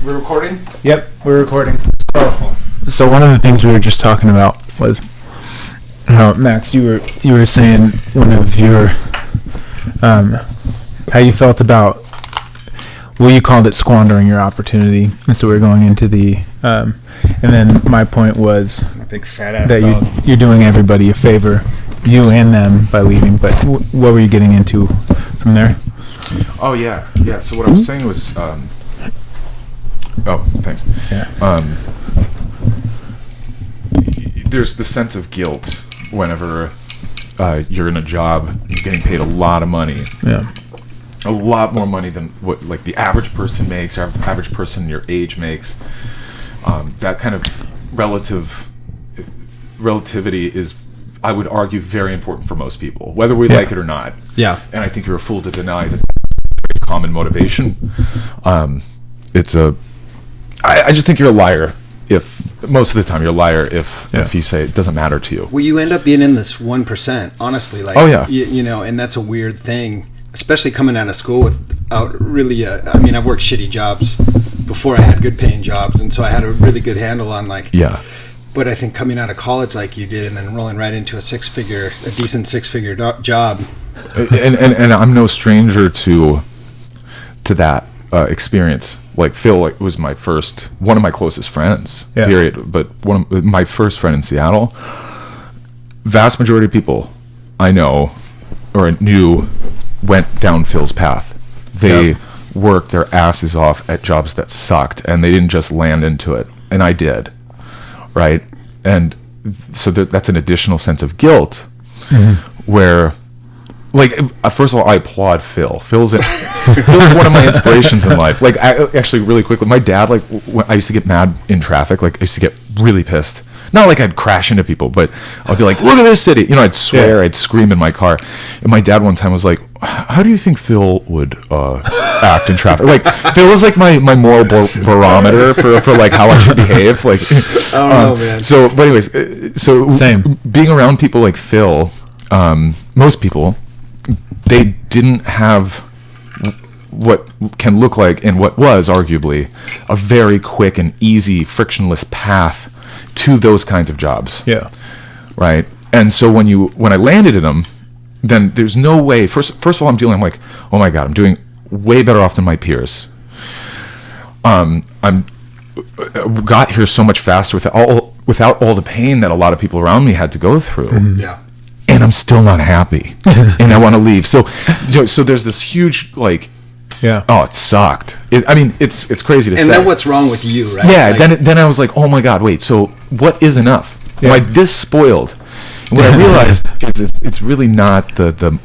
We're recording? Yep, we're recording. Powerful. So one of the things we were just talking about was Max, you were saying one of your how you felt about, well, you called it squandering your opportunity, and so we're going into the and then my point was A big fat ass that dog. you're doing everybody a favor, you and them, by leaving. But what were you getting into from there? Oh yeah. So what I was saying was, oh, thanks. Yeah. There's the sense of guilt whenever you're in a job, you're getting paid a lot of money. Yeah. A lot more money than what like the average person makes, or average person your age makes. That kind of relativity is, I would argue, very important for most people, whether we like it or not. Yeah. And I think you're a fool to deny that common motivation. I just think you're a liar if most of the time you're a liar if you say it doesn't matter to you. Well, you end up being in this 1%, honestly. Like, oh yeah. You know, and that's a weird thing, especially coming out of school without really. I mean, I've worked shitty jobs before I had good paying jobs, and so I had a really good handle on like. Yeah. But I think coming out of college like you did, and then rolling right into a decent six figure job. And I'm no stranger to that experience. Like Phil, was one of my closest friends. Yeah. Period. But my first friend in Seattle. Vast majority of people I know or knew went down Phil's path. They worked their asses off at jobs that sucked, and they didn't just land into it. And I did. Right? And so that's an additional sense of guilt where, like, first of all, I applaud Phil. Phil's one of my inspirations in life. Like, actually, really quickly, my dad, like, when I used to get mad in traffic. Like, I used to get really pissed. Not like I'd crash into people, but I'd be like, look at this city. You know, I'd swear, I'd scream in my car. And my dad one time was like, how do you think Phil would act in traffic? Like, Phil was like my moral barometer for like how I should behave. Like, I don't know, man. So, but anyways, Same. Being around people like Phil, most people, they didn't have what can look like, and what was arguably a very quick and easy, frictionless path to those kinds of jobs. Yeah. Right. And so when I landed in them, then there's no way. First of all, I'm like, oh my God, I'm doing way better off than my peers. Got here so much faster without all the pain that a lot of people around me had to go through. Mm-hmm. Yeah. And I'm still not happy, and I want to leave. So there's this huge like, oh, it sucked. It's crazy to say. And then what's wrong with you, right? Yeah. Like, Then I was like, oh my God, wait. So what is enough? Am I this spoiled? And what I realized is it's really not that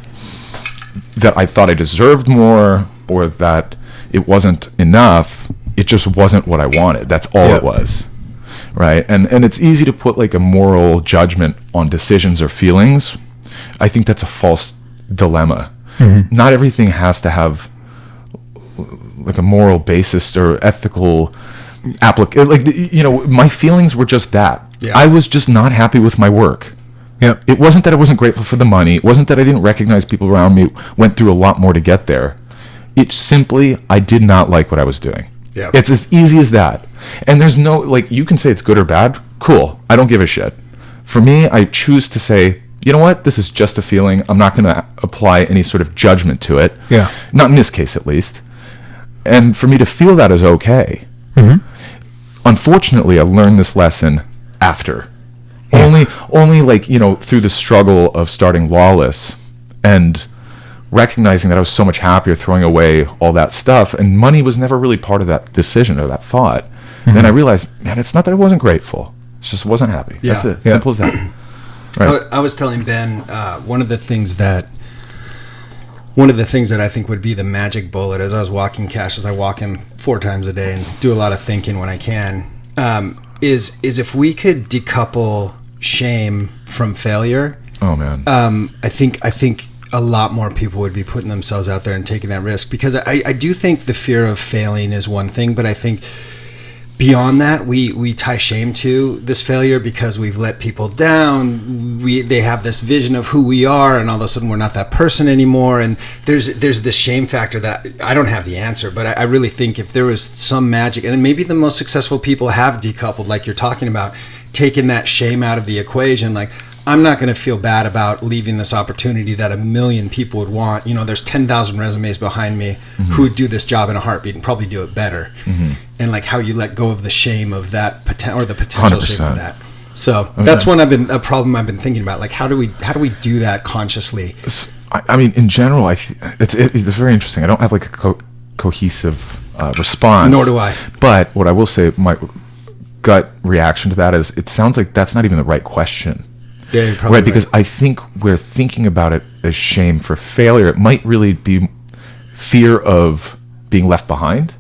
I thought I deserved more, or that it wasn't enough. It just wasn't what I wanted. That's all it was. Right. And it's easy to put like a moral judgment on decisions or feelings. I think that's a false dilemma. Mm-hmm. Not everything has to have like a moral basis or ethical like, you know, my feelings were just that. Yeah. I was just not happy with my work. Yep. It wasn't that I wasn't grateful for the money. It wasn't that I didn't recognize people around me went through a lot more to get there. It's simply I did not like what I was doing. Yeah. It's as easy as that. And there's no, like, you can say it's good or bad. Cool. I don't give a shit. For me, I choose to say, you know what? This is just a feeling. I'm not going to apply any sort of judgment to it. Yeah. Not in this case, at least. And for me to feel that is okay. Mm-hmm. Unfortunately, I learned this lesson after. Yeah. Only like, you know, through the struggle of starting Lawless and recognizing that I was so much happier throwing away all that stuff, and money was never really part of that decision or that thought. Mm-hmm. And then I realized, man, it's not that I wasn't grateful. It just wasn't happy. Yeah. That's it. Simple as that. Right. I was telling Ben one of the things that I think would be the magic bullet as I was walking Cash, as I walk him 4 times a day and do a lot of thinking when I can, is if we could decouple shame from failure. Oh man. I think a lot more people would be putting themselves out there and taking that risk, because I do think the fear of failing is one thing, but I think beyond that, we tie shame to this failure because we've let people down. They have this vision of who we are, and all of a sudden we're not that person anymore. And there's this shame factor that I don't have the answer, but I really think if there was some magic, and maybe the most successful people have decoupled, like you're talking about, taking that shame out of the equation. Like, I'm not going to feel bad about leaving this opportunity that 1 million people would want. You know, there's 10,000 resumes behind me who would do this job in a heartbeat and probably do it better. And like how you let go of the shame of that or the potential 100%. shame of that. So that's a problem I've been thinking about. Like, how do we do that consciously? I mean, in general, it's very interesting. I don't have like a cohesive response. Nor do I. But what I will say, my gut reaction to that is, it sounds like that's not even the right question. Yeah, you're probably right, because I think we're thinking about it as shame for failure. It might really be fear of being left behind.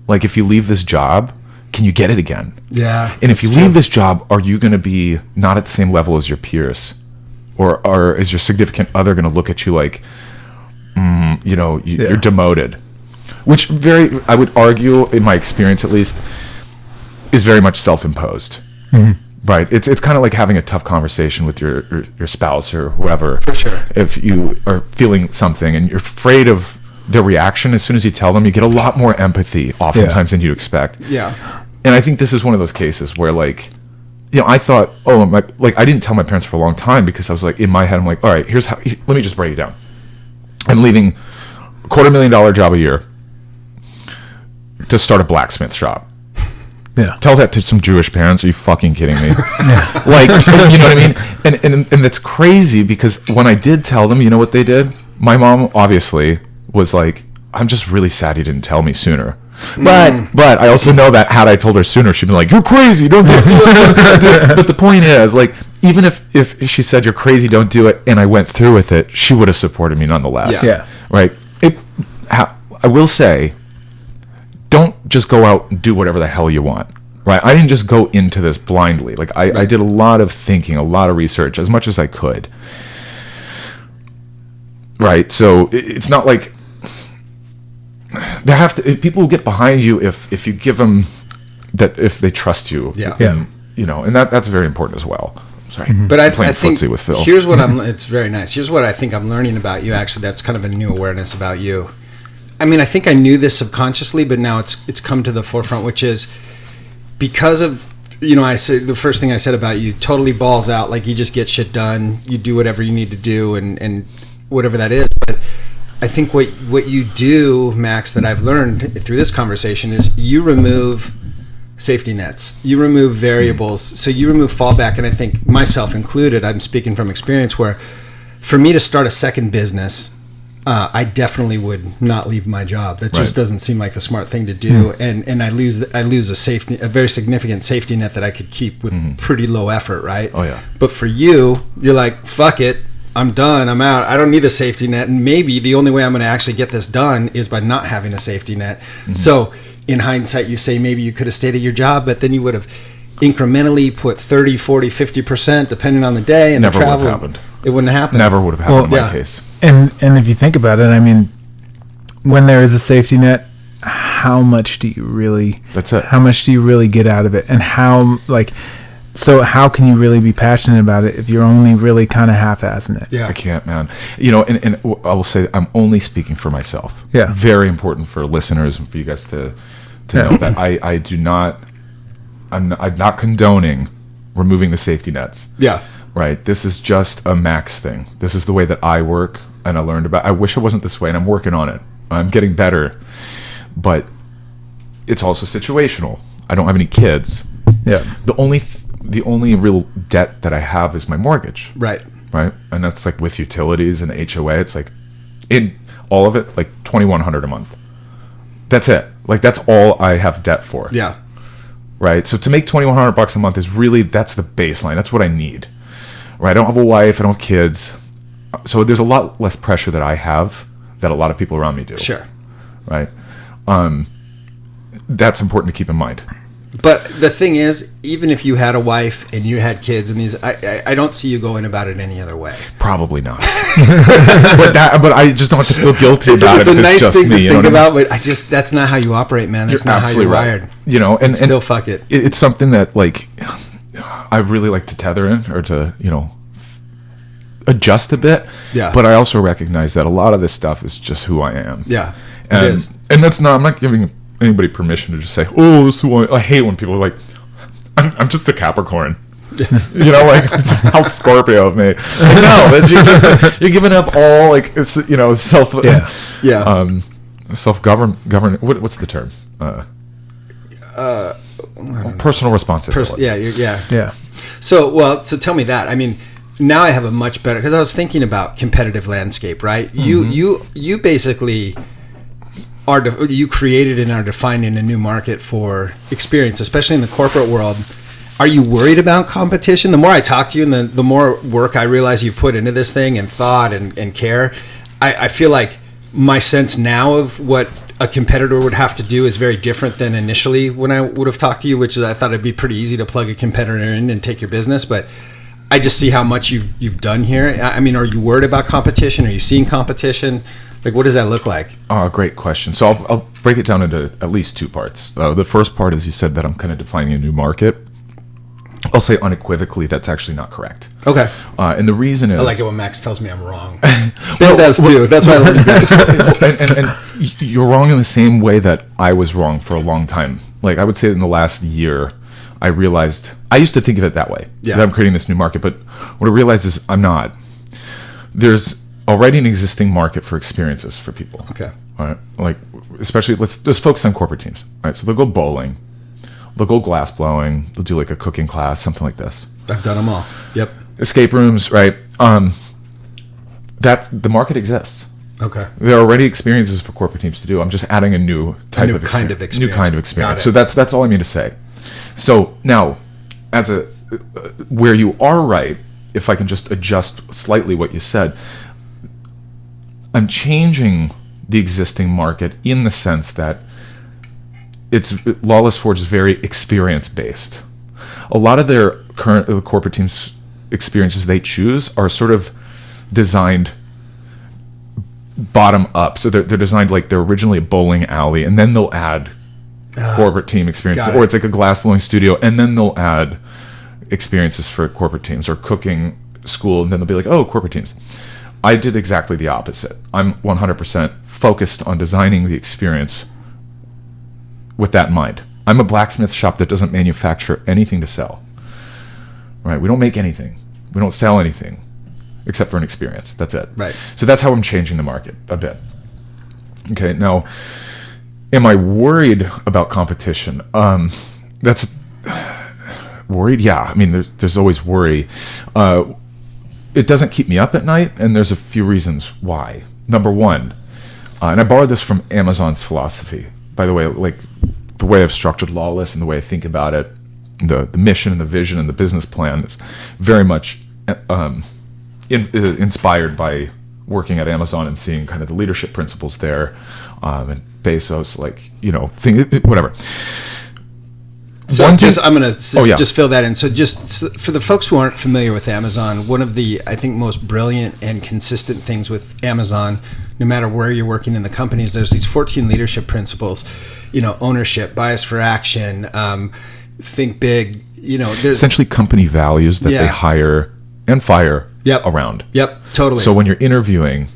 Like, if you leave this job, can you get it again? Yeah. And if you leave this job, are you going to be not at the same level as your peers? Or is your significant other going to look at you like, you're demoted? Which I would argue, in my experience at least, is very much self-imposed. Right. It's kind of like having a tough conversation with your spouse or whoever. For sure. If you are feeling something and you're afraid of their reaction, as soon as you tell them, you get a lot more empathy oftentimes than you expect. Yeah. And I think this is one of those cases where, like, I thought, I didn't tell my parents for a long time because I was like, in my head, I'm like, all right, let me just break it down. I'm leaving a $250,000 job a year to start a blacksmith shop. Yeah. Tell that to some Jewish parents. Are you fucking kidding me? Like, you know what I mean? And that's crazy because when I did tell them, you know what they did? My mom obviously was like, I'm just really sad you didn't tell me sooner. But I also know that had I told her sooner, she'd be like, you're crazy, don't do it. But the point is, like, even if she said you're crazy, don't do it, and I went through with it, she would have supported me nonetheless. Yeah. Right? I will say, don't just go out and do whatever the hell you want, right? I didn't just go into this blindly. Like, I did a lot of thinking, a lot of research, as much as I could. Right? So it's not like people will get behind you if you give them that, if they trust you. Yeah. And that's very important as well. Sorry. But I playing think footsie with Phil. Here's what it's very nice. Here's what I think I'm learning about you. Actually, that's kind of a new awareness about you. I mean, I think I knew this subconsciously, but now it's come to the forefront, which is because of, I said the first thing I said about you, totally balls out, like you just get shit done, you do whatever you need to do, and whatever that is. But I think what you do, Max, that I've learned through this conversation is you remove safety nets, you remove variables, so you remove fallback. And I think myself included, I'm speaking from experience, where for me to start a second business, I definitely would not leave my job. That just doesn't seem like the smart thing to do, and I lose a very significant safety net that I could keep with pretty low effort, right? Oh yeah. But for you, you're like, fuck it, I'm done, I'm out. I don't need a safety net, and maybe the only way I'm going to actually get this done is by not having a safety net. So in hindsight, you say maybe you could have stayed at your job, but then you would have incrementally put 30, 40, 50%, depending on the day, and Never the travel. would have happened. It wouldn't happen. Never would have happened in my case. And if you think about it, I mean, when there is a safety net, how much do you really? That's it. How much do you really get out of it, and how can you really be passionate about it if you're only really kind of half-assing it? I can't, man. And I will say, I'm only speaking for myself. Yeah. Very important for listeners and for you guys to know that I do not. I'm not condoning removing the safety nets. Yeah. Right. This is just a Max thing. This is the way that I work, and I learned about. I wish it wasn't this way, and I'm working on it. I'm getting better, but it's also situational. I don't have any kids. Yeah. The only real debt that I have is my mortgage. Right. Right. And that's like with utilities and HOA. It's like in all of it, like $2,100 a month. That's it. Like that's all I have debt for. Yeah. Right. So to make $2,100 a month is really, that's the baseline. That's what I need. Right. I don't have a wife. I don't have kids. So there's a lot less pressure that I have that a lot of people around me do. Sure. Right. That's important to keep in mind. But the thing is, even if you had a wife and you had kids and these, I don't see you going about it any other way. Probably not. but I just don't have to feel guilty about it. It's a nice just thing me, to think about, but that's not how you operate, man. That's You're not how you're right. wired. You know, and still fuck it. It's something that like I really like to tether in or to, you know, adjust a bit. Yeah. But I also recognize that a lot of this stuff is just who I am. Yeah. And, it is. And that's not, I'm not giving anybody permission to just say, oh, this is who I hate when people are like, I'm just a Capricorn. You know, like, it's how Scorpio of me. No, you're giving up all, like, it's, you know, self-govern. What's the term? Personal responsibility. Yeah. So tell me that. I mean, now I have a much better, because I was thinking about competitive landscape, right? You basically you created and are defining a new market for experience, especially in the corporate world. Are you worried about competition? The more I talk to you and the more work I realize you put into this thing and thought and care, I feel like my sense now of what a competitor would have to do is very different than initially when I would have talked to you, which is I thought it'd be pretty easy to plug a competitor in and take your business. But I just see how much you've done here. I mean, are you worried about competition? Are you seeing competition? Like, what does that look like? Oh, great question. So I'll break it down into at least two parts. The first part is you said that I'm kind of defining a new market. I'll say unequivocally that's actually not correct. Okay. And the reason is... I like it when Max tells me I'm wrong. Ben does too. That's why I love you guys. and you're wrong in the same way that I was wrong for a long time. Like, I would say in the last year, I realized... I used to think of it that way. Yeah. That I'm creating this new market. But what I realized is I'm not. There's already an existing market for experiences for people. Okay. All right. Like, especially, let's focus on corporate teams. All right. So they'll go bowling. They'll go glass blowing. They'll do like a cooking class, something like this. I've done them all. Yep. Escape rooms, right? That the market exists. Okay. There are already experiences for corporate teams to do. I'm just adding a new type of kind of experience. New kind of experience. Got it. So that's all I mean to say. So now, as a where you are right, if I can just adjust slightly what you said, I'm changing the existing market in the sense that Lawless Forge is very experience based. A lot of their current corporate teams experiences they choose are sort of designed bottom up. So they're designed like they're originally a bowling alley, and then they'll add corporate team experiences, or it's like a glass blowing studio, and then they'll add experiences for corporate teams, or cooking school, and then they'll be like, oh, corporate teams. I did exactly the opposite. I'm 100% focused on designing the experience with that in mind. I'm a blacksmith shop that doesn't manufacture anything to sell. Right? We don't make anything. We don't sell anything except for an experience. That's it. Right. So that's how I'm changing the market a bit. Okay. Now, am I worried about competition? That's worried. Yeah. I mean, there's always worry. It doesn't keep me up at night, and there's a few reasons why. Number one, and I borrowed this from Amazon's philosophy. By the way, like the way I've structured Lawless and the way I think about it, the mission and the vision and the business plan is very much inspired by working at Amazon and seeing kind of the leadership principles there, and Bezos, like, you know, whatever. So I'm going to just fill that in. So just for the folks who aren't familiar with Amazon, one of the, I think, most brilliant and consistent things with Amazon, no matter where you're working in the company, is there's these 14 leadership principles, you know, ownership, bias for action, think big, you know. There's essentially company values that they hire and fire around. Yep, totally. So when you're interviewing,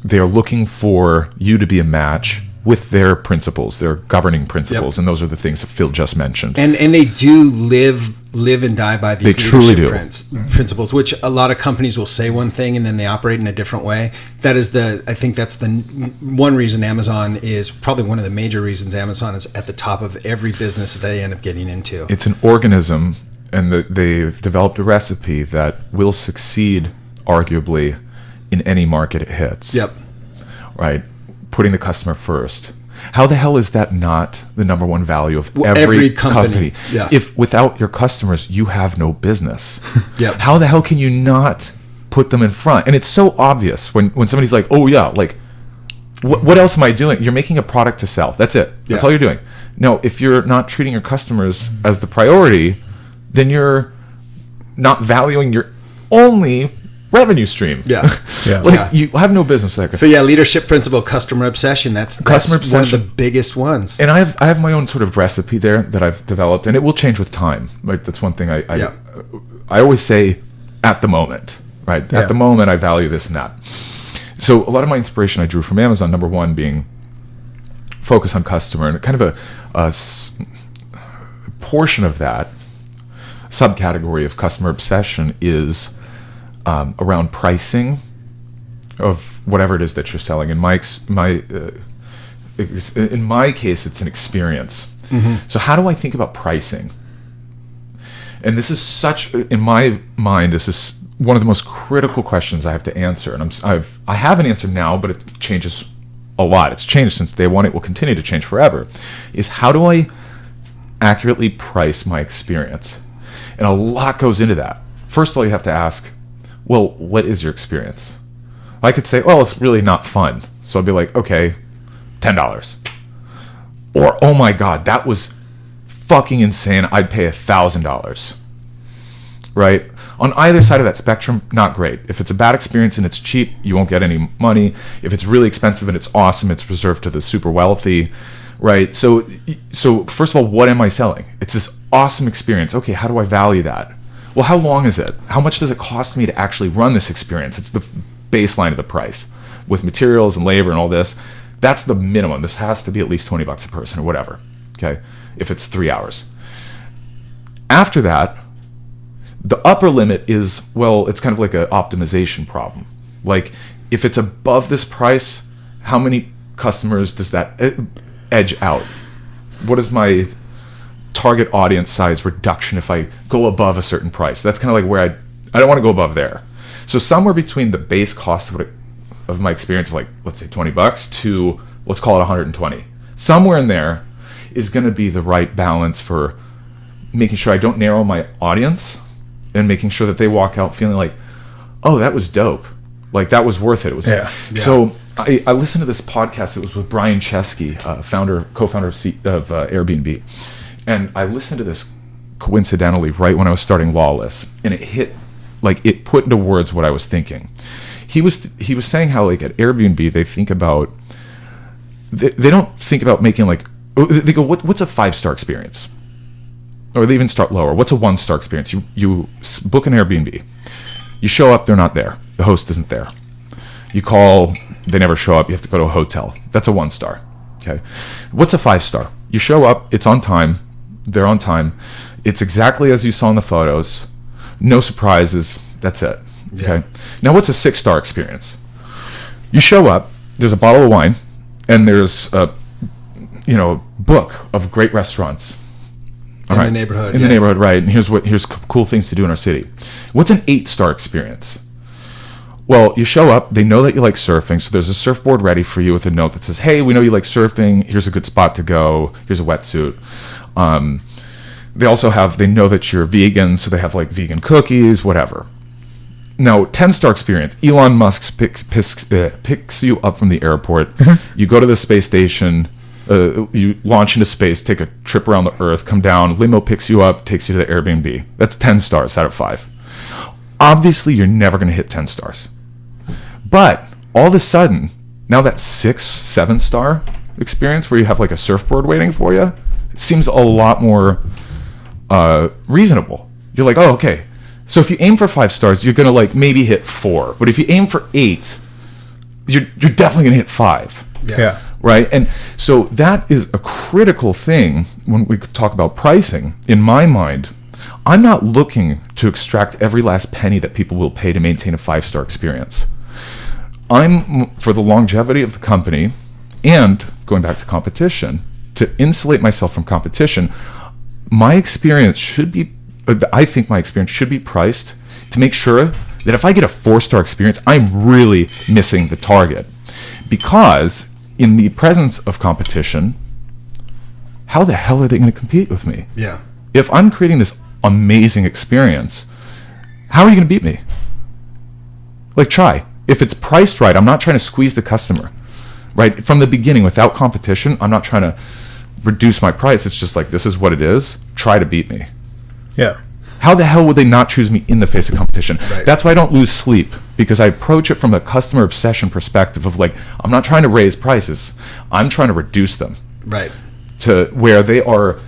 they're looking for you to be a match with their principles, their governing principles, and those are the things that Phil just mentioned. And they do live and die by these principles, which a lot of companies will say one thing and then they operate in a different way. I think that's the one reason Amazon is probably one of the major reasons Amazon is at the top of every business that they end up getting into. It's an organism, and they've developed a recipe that will succeed, arguably, in any market it hits. Yep. Right? Putting the customer first. How the hell is that not the number one value of every company? Yeah. If without your customers, you have no business. Yep. How the hell can you not put them in front? And it's so obvious when somebody's like, oh yeah, like What else am I doing? You're making a product to sell. That's it. That's all you're doing. No, if you're not treating your customers as the priority, then you're not valuing your only revenue stream. Yeah. You have no business there. So leadership principle, customer obsession. That's one of the biggest ones. And I have my own sort of recipe there that I've developed, and it will change with time. Like, that's one thing I always say, at the moment, right? At the moment, I value this and that. So a lot of my inspiration I drew from Amazon, number one being focus on customer, and kind of a portion of that subcategory of customer obsession is around pricing of whatever it is that you're selling. In my case, it's an experience. So how do I think about pricing? And this is in my mind, this is one of the most critical questions I have to answer. And I have an answer now, but it changes a lot. It's changed since day one. It will continue to change forever. Is how do I accurately price my experience? And a lot goes into that. First of all, you have to ask, well, what is your experience? I could say, well, it's really not fun. So I'd be like, okay, $10. Or, oh my God, that was fucking insane. I'd pay $1,000. Right? On either side of that spectrum, not great. If it's a bad experience and it's cheap, you won't get any money. If it's really expensive and it's awesome, it's reserved to the super wealthy. Right? So first of all, what am I selling? It's this awesome experience. Okay, how do I value that? Well, how long is it? How much does it cost me to actually run this experience? It's the baseline of the price with materials and labor and all this. That's the minimum. This has to be at least $20 a person or whatever. Okay, if it's 3 hours. After that, the upper limit is, well, it's kind of like an optimization problem. Like, if it's above this price, how many customers does that edge out? What is my target audience size reduction if I go above a certain price? That's kind of like where I don't want to go above there. So somewhere between the base cost of my experience of, like, let's say $20 to, let's call it 120. Somewhere in there is going to be the right balance for making sure I don't narrow my audience and making sure that they walk out feeling like, oh, that was dope. Like, that was worth it. It was. Yeah. So I listened to this podcast. It was with Brian Chesky, co-founder of Airbnb. And I listened to this coincidentally right when I was starting Lawless. And it put into words what I was thinking. He was saying how, like, at Airbnb, they think about, they don't think about making, like, they go, what's a 5-star experience? Or they even start lower. What's a 1-star experience? You book an Airbnb. You show up, they're not there. The host isn't there. You call, they never show up. You have to go to a hotel. That's a 1-star. Okay. What's a 5-star? You show up, it's on time. They're on time. It's exactly as you saw in the photos. No surprises. That's it. Okay. Yeah. Now, what's a 6-star experience? You show up, there's a bottle of wine, and there's a book of great restaurants. In the neighborhood. In the neighborhood, right. And here's cool things to do in our city. What's an 8-star experience? Well, you show up, they know that you like surfing, so there's a surfboard ready for you with a note that says, hey, we know you like surfing, here's a good spot to go, here's a wetsuit. They know that you're vegan, so they have, like, vegan cookies, whatever. Now, 10-star experience, Elon Musk picks you up from the airport, you go to the space station, you launch into space, take a trip around the Earth, come down, limo picks you up, takes you to the Airbnb. That's 10 stars out of 5. Obviously, you're never going to hit 10 stars. But all of a sudden, now that 6, 7-star experience where you have, like, a surfboard waiting for you, it seems a lot more reasonable. You're like, oh, okay. So if you aim for 5 stars, you're going to, like, maybe hit 4. But if you aim for 8, you're definitely going to hit 5. Yeah. Right? And so that is a critical thing when we talk about pricing. In my mind, I'm not looking to extract every last penny that people will pay to maintain a 5-star experience. I'm, for the longevity of the company and going back to competition, to insulate myself from competition, my experience should be, I think my experience should be priced to make sure that if I get a 4-star experience, I'm really missing the target. Because in the presence of competition, how the hell are they going to compete with me? Yeah. If I'm creating this amazing experience, how are you going to beat me? Like, try. If it's priced right, I'm not trying to squeeze the customer. right? From the beginning, without competition, I'm not trying to reduce my price. It's just like, this is what it is. Try to beat me. Yeah. How the hell would they not choose me in the face of competition? Right. That's why I don't lose sleep, because I approach it from a customer obsession perspective of like, I'm not trying to raise prices. I'm trying to reduce them. Right. To where they are,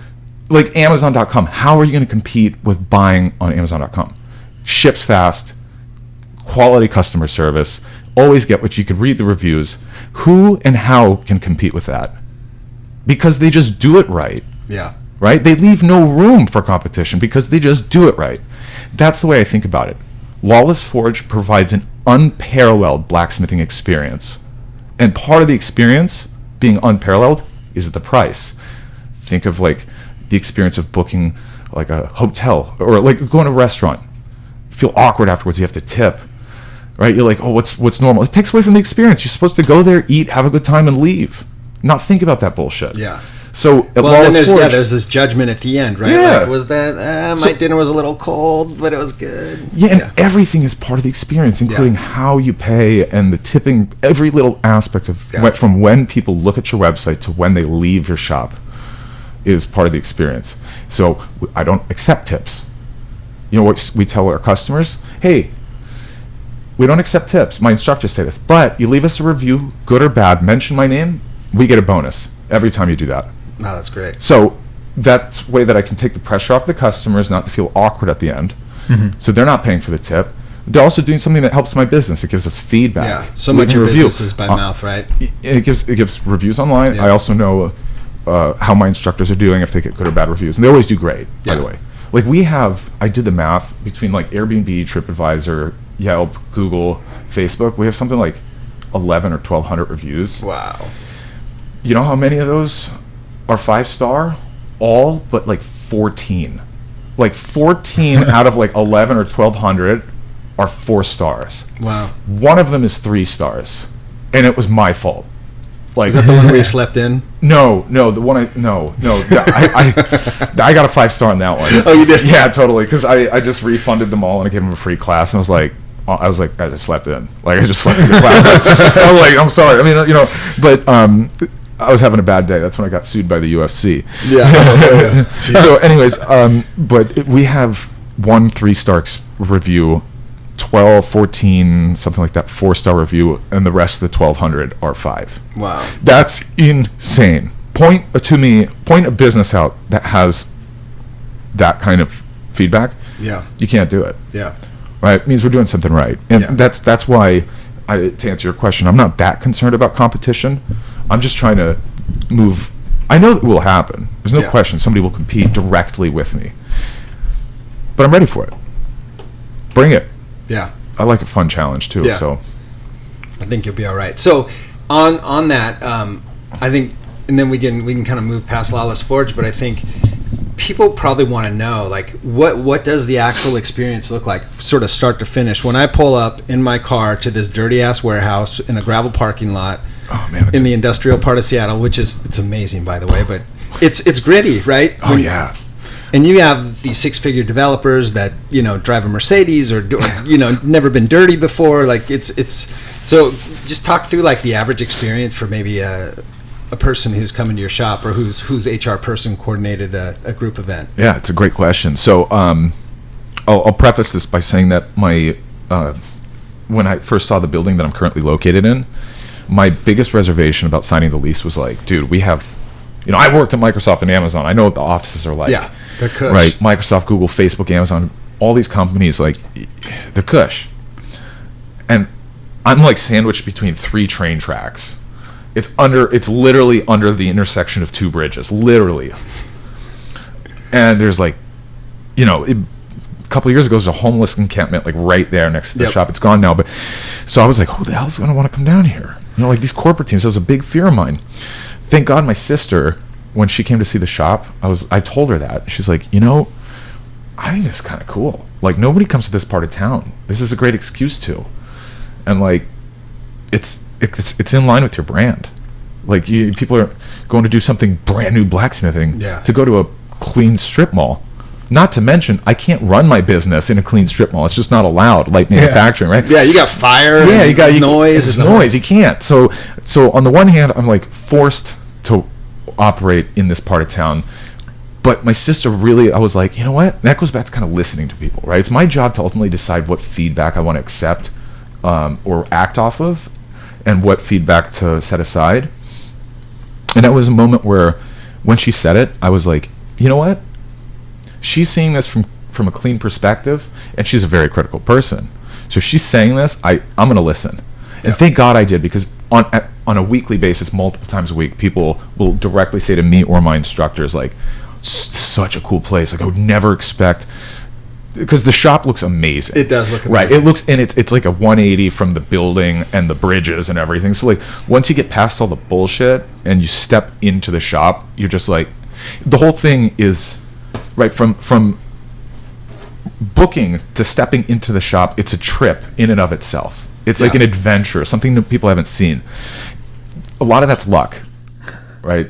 like Amazon.com. How are you going to compete with buying on Amazon.com? Ships fast, quality customer service, always get what you can read the reviews. Who and how can compete with that? Because they just do it right. Yeah. Right? They leave no room for competition because they just do it right. That's the way I think about it. Lawless Forge provides an unparalleled blacksmithing experience. And part of the experience being unparalleled is the price. Think of like the experience of booking like a hotel or like going to a restaurant. You feel awkward afterwards, you have to tip. Right? You're like, oh, what's normal? It takes away from the experience. You're supposed to go there, eat, have a good time, and leave. Not think about that bullshit. Yeah. So at Well, then Lawless Forge, there's this judgment at the end, right? Yeah. Like, was that my dinner was a little cold, but it was good. Yeah, and everything is part of the experience, including how you pay and the tipping. Every little aspect of from when people look at your website to when they leave your shop is part of the experience. So I don't accept tips. You know what we tell our customers? Hey, we don't accept tips. My instructors say this, but you leave us a review, good or bad, mention my name, we get a bonus every time you do that. Wow, that's great. So that's a way that I can take the pressure off the customers not to feel awkward at the end. Mm-hmm. So they're not paying for the tip. They're also doing something that helps my business. It gives us feedback. Yeah, so much of business is by mouth, right? It gives reviews online. Yeah. I also know how my instructors are doing, if they get good or bad reviews. And they always do great, by the way. Like I did the math between like Airbnb, TripAdvisor, Yelp, Google, Facebook. We have something like 11 or 1,200 reviews. Wow. You know how many of those are 5-star? All but like 14. Like 14 out of like 11 or 1,200 are 4 stars. Wow. One One of them is 3 stars, and it was my fault. Like, is that the one where you slept in? No, the one I got a 5-star on that one. Oh, you did? Yeah, totally. Because I just refunded them all and I gave them a free class, and I just slept in. Like, I just slept in the class. I was like, I'm sorry. I mean, you know, but I was having a bad day. That's when I got sued by the UFC. Yeah. So, anyways, but we have 1 3-star review, 12, 14, something like that, 4-star review, and the rest of the 1,200 are 5. Wow. That's insane. Point a business out that has that kind of feedback. Yeah. You can't do it. Yeah. Right? It means we're doing something right. And that's why, to answer your question, I'm not that concerned about competition. I'm just trying to move. I know that will happen. There's no question somebody will compete directly with me. But I'm ready for it. Bring it. Yeah. I like a fun challenge too. Yeah. So I think you'll be all right. So on that, I think, and then we can kind of move past Lawless Forge, but I think people probably want to know, like, what does the actual experience look like, sort of start to finish? When I pull up in my car to this dirty ass warehouse in a gravel parking lot, in the industrial part of Seattle, which it's amazing, by the way, but it's gritty, right? Oh, yeah. And you have these 6-figure developers that, you know, drive a Mercedes or you know, never been dirty before. Like it's so just talk through like the average experience for maybe a person who's coming to your shop or whose HR person coordinated a group event. Yeah, it's a great question. So I'll preface this by saying that my when I first saw the building that I'm currently located in, my biggest reservation about signing the lease was like, dude, we have, you know, I worked at Microsoft and Amazon. I know what the offices are like. Yeah, they're cush. Right, Microsoft, Google, Facebook, Amazon, all these companies, like, they're cush. And I'm like sandwiched between 3 train tracks. It's literally under the intersection of 2 bridges, literally. And there's like, you know, a couple of years ago, there was a homeless encampment like right there next to the shop. It's gone now, but so I was like, who the hell's gonna want to come down here? You know, like these corporate teams. That was a big fear of mine. Thank God my sister, when she came to see the shop, I told her that. She's like, you know, I think this is kind of cool. Like, nobody comes to this part of town. This is a great excuse to. And like, it's in line with your brand. Like, people are going to do something brand new blacksmithing to go to a clean strip mall. Not to mention, I can't run my business in a clean strip mall. It's just not allowed, light manufacturing, right? Yeah, you got fire. Yeah, you got noise. It's noise. You can't. So on the one hand, I'm like forced to operate in this part of town. But my sister really, I was like, you know what? And that goes back to kind of listening to people, right? It's my job to ultimately decide what feedback I want to accept or act off of, and what feedback to set aside. And that was a moment where, when she said it, I was like, you know what? She's seeing this from a clean perspective, and she's a very critical person. So if she's saying this, I'm going to listen. And thank God I did, because on a weekly basis, multiple times a week, people will directly say to me or my instructors, like, such a cool place. Like, I would never expect, because the shop looks amazing. It does look amazing. Right. It looks, and it's like a 180 from the building and the bridges and everything. So like, once you get past all the bullshit and you step into the shop, you're just like, the whole thing is right from booking to stepping into the shop. It's a trip in and of itself. It's like an adventure, something that people haven't seen. A lot of that's luck, right?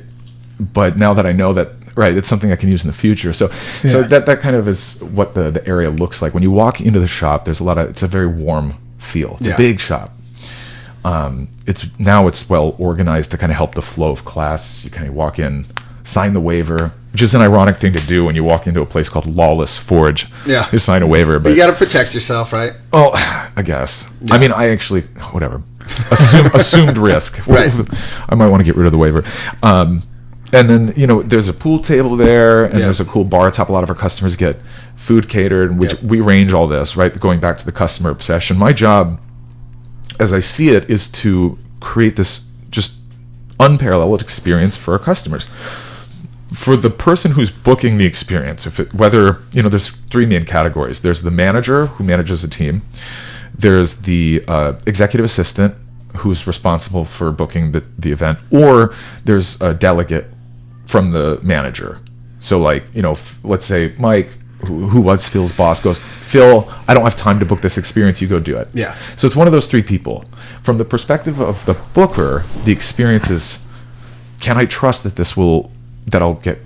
But now that I know that, right, it's something I can use in the future. So that kind of is what the area looks like. When you walk into the shop, there's it's a very warm feel. It's a big shop. It's well organized to kind of help the flow of class. You kind of walk in, sign the waiver, which is an ironic thing to do when you walk into a place called Lawless Forge. Yeah. You sign a waiver. But you got to protect yourself, right? Oh, I guess. Yeah. I mean, I actually, whatever. Assumed risk. Right. I might want to get rid of the waiver. And then, there's a pool table there, and there's a cool bar top. A lot of our customers get food catered, which we arrange all this, right? Going back to the customer obsession. My job, as I see it, is to create this just unparalleled experience for our customers. For the person who's booking the experience, there's three main categories. There's the manager who manages a team. There's the executive assistant who's responsible for booking the event, or there's a delegate from the manager. So like, let's say Mike, who was Phil's boss, goes, Phil, I don't have time to book this experience, you go do it. Yeah. So it's one of those three people. From the perspective of the booker, the experience is, can I trust that I'll get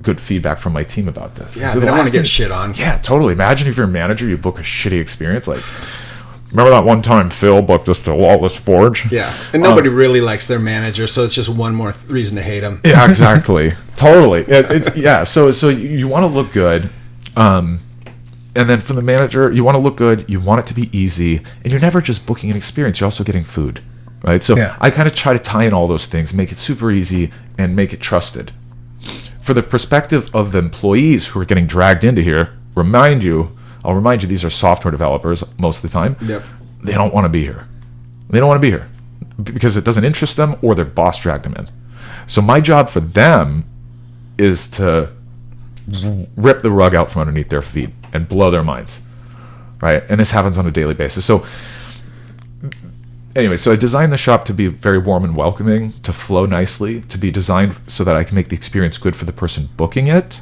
good feedback from my team about this? Yeah, I don't want to get shit on. Yeah, totally. Imagine if you're a manager, you book a shitty experience. Like, remember that one time Phil booked us to Lawless Forge? Yeah, and nobody really likes their manager, so it's just one more reason to hate him. Yeah, exactly. Totally. So you want to look good. And then from the manager, you want to look good, you want it to be easy, and you're never just booking an experience, you're also getting food, right? So I kind of try to tie in all those things, make it super easy, and make it trusted. For the perspective of the employees who are getting dragged into here, I'll remind you, these are software developers most of the time. Yep. They don't want to be here. They don't want to be here because it doesn't interest them, or their boss dragged them in. So my job for them is to rip the rug out from underneath their feet and blow their minds, right? And this happens on a daily basis. So anyway, so I designed the shop to be very warm and welcoming, to flow nicely, to be designed so that I can make the experience good for the person booking it,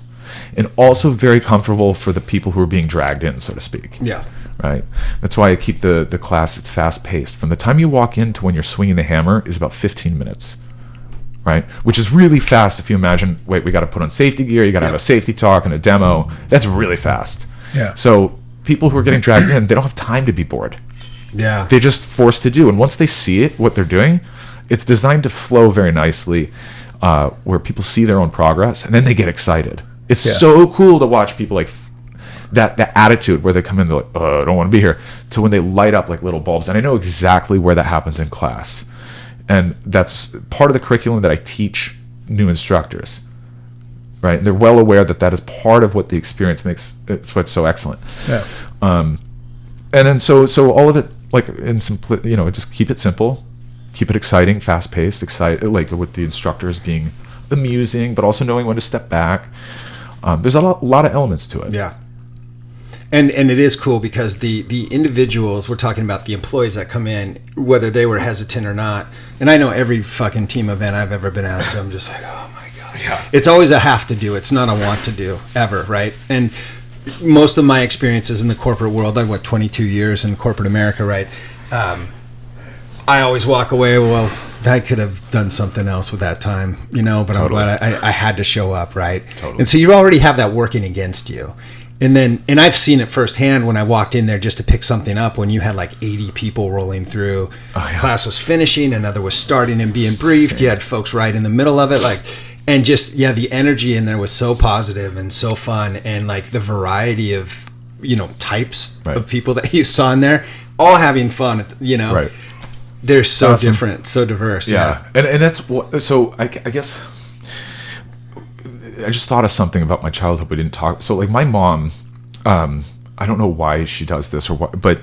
and also very comfortable for the people who are being dragged in, so to speak. Yeah. Right. That's why I keep the class, it's fast paced. From the time you walk in to when you're swinging the hammer is about 15 minutes. Right, which is really fast if you imagine, we got to put on safety gear, you got to have a safety talk and a demo. That's really fast. Yeah. So people who are getting dragged in, they don't have time to be bored. Yeah. They're just forced to do. And once they see it, what they're doing, it's designed to flow very nicely, where people see their own progress, and then they get excited. It's so cool to watch people like that attitude where they come in, they're like, I don't want to be here, to when they light up like little bulbs. And I know exactly where that happens in class. And that's part of the curriculum that I teach new instructors, right? They're well aware that is part of what the experience makes. It's what's so excellent. Yeah. And then so all of it, like in just keep it simple, keep it exciting, fast paced, like with the instructors being amusing, but also knowing when to step back. There's a lot of elements to it. Yeah. And it is cool because the individuals, we're talking about the employees that come in, whether they were hesitant or not. And I know every fucking team event I've ever been asked to, I'm just like, oh my God. Yeah. It's always a have to do. It's not a want to do ever, right? And most of my experiences in the corporate world, I've 22 years in corporate America, right? I always walk away, well, I could have done something else with that time, but totally. I'm glad I had to show up, right? Totally. And so you already have that working against you. And I've seen it firsthand when I walked in there just to pick something up when you had like 80 people rolling through. Class was finishing, another was starting and being briefed. You had folks right in the middle of it, like, and just, the energy in there was so positive and so fun, and like the variety of, types of people that you saw in there, all having fun, Right. They're so different, so diverse. Yeah. And that's what, so I guess I just thought of something about my childhood we didn't talk. So like my mom, I don't know why she does this or what, but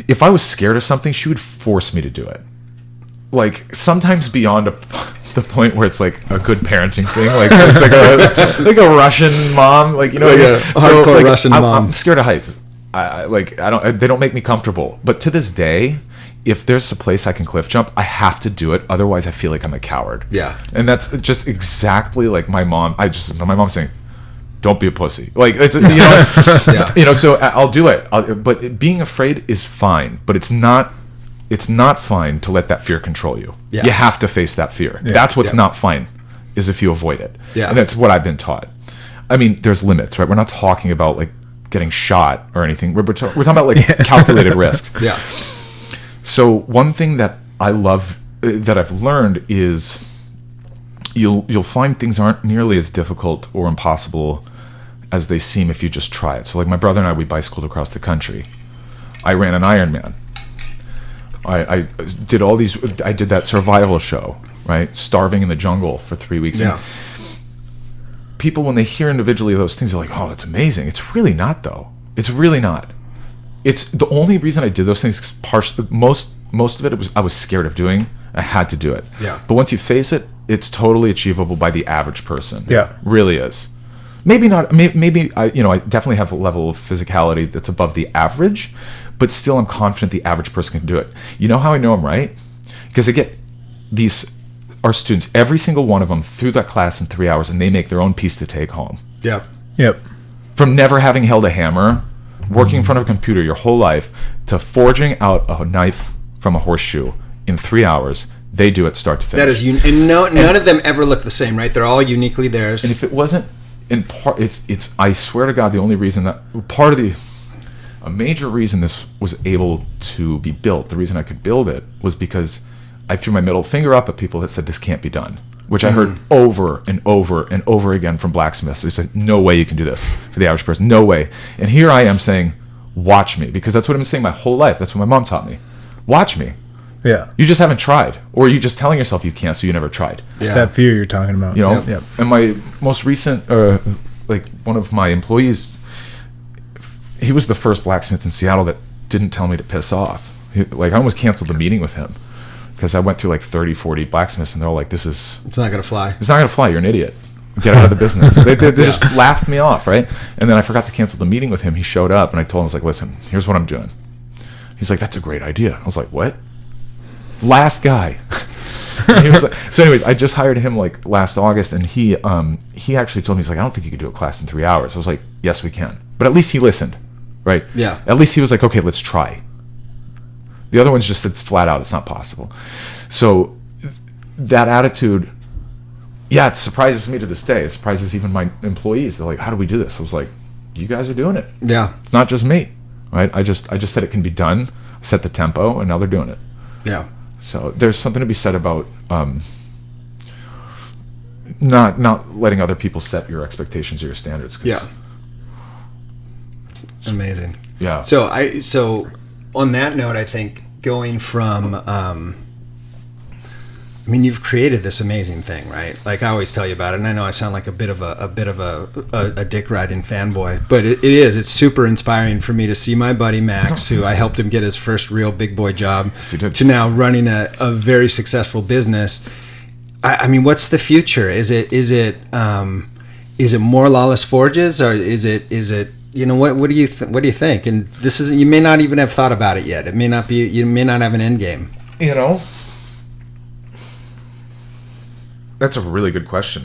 if I was scared of something, she would force me to do it. Like sometimes beyond the point where it's like a good parenting thing, like so it's like a Russian mom, like hardcore like, Russian mom. I'm scared of heights. They don't make me comfortable. But to this day, if there's a place I can cliff jump, I have to do it. Otherwise, I feel like I'm a coward. Yeah. And that's just exactly like my mom. My mom's saying, "Don't be a pussy." Like it's So I'll do it. But being afraid is fine. But it's not fine to let that fear control you. Yeah. You have to face that fear. Yeah. That's what's not fine, is if you avoid it. Yeah. And that's what I've been taught. I mean, there's limits, right? We're not talking about like getting shot or anything. We're talking about like calculated risks. Yeah. So one thing that I love that I've learned is you'll find things aren't nearly as difficult or impossible as they seem if you just try it. So like my brother and I, we bicycled across the country. I ran an Ironman. I did all these. I did that survival show, right? Starving in the jungle for 3 weeks. Yeah. People, when they hear individually those things, they're like, "Oh, that's amazing." It's really not, though. It's really not. It's the only reason I did those things. Most of it was I was scared of doing. I had to do it. Yeah. But once you face it, it's totally achievable by the average person. Yeah. Really is. Maybe not. Maybe I definitely have a level of physicality that's above the average, but still I'm confident the average person can do it. You know how I know I'm right? Because I get our students, every single one of them, through that class in 3 hours, and they make their own piece to take home. Yep. From never having held a hammer, working in front of a computer your whole life, to forging out a knife from a horseshoe in 3 hours, they do it start to finish. That is, and none of them ever look the same, right? They're all uniquely theirs. And if it wasn't in part, it's I swear to God, the only reason that a major reason this was able to be built, the reason I could build it, was because I threw my middle finger up at people that said this can't be done, which I heard over and over and over again from blacksmiths. They said, "No way you can do this for the average person. No way." And here I am saying, "Watch me," because that's what I've been saying my whole life. That's what my mom taught me. Watch me. Yeah. You just haven't tried, or you're just telling yourself you can't, so you never tried. Yeah. That fear you're talking about. Yep. And my most recent, one of my employees, he was the first blacksmith in Seattle that didn't tell me to piss off. I almost canceled the meeting with him because I went through like 30, 40 blacksmiths, and they're all like, it's not going to fly. It's not going to fly. You're an idiot. Get out of the business. They just laughed me off, right? And then I forgot to cancel the meeting with him. He showed up, and I told him, I was like, listen, here's what I'm doing. He's like, that's a great idea. I was like, what? Last guy. He was like, so anyways, I just hired him like last August, and he actually told me, he's like, I don't think you could do a class in 3 hours. I was like, yes, we can. But at least he listened, right? Yeah. At least he was like, okay, let's try. The other ones just said flat out, it's not possible. So that attitude, yeah, it surprises me to this day. It surprises even my employees. They're like, how do we do this? I was like, you guys are doing it. Yeah. It's not just me, right? I just said it can be done, set the tempo, and now they're doing it. Yeah. So there's something to be said about not letting other people set your expectations or your standards. Yeah. Amazing. Yeah. So on that note, I think going from you've created this amazing thing, right? Like I always tell you about it, and I know I sound like a bit of a dick riding fanboy, but it's super inspiring for me to see my buddy Max, who I helped him get his first real big boy job, to now running a very successful business. I mean, what's the future? Is it more Lawless Forges, or is it what do you think? And this is, you may not even have thought about it yet. It may not be. You may not have an end game. That's a really good question.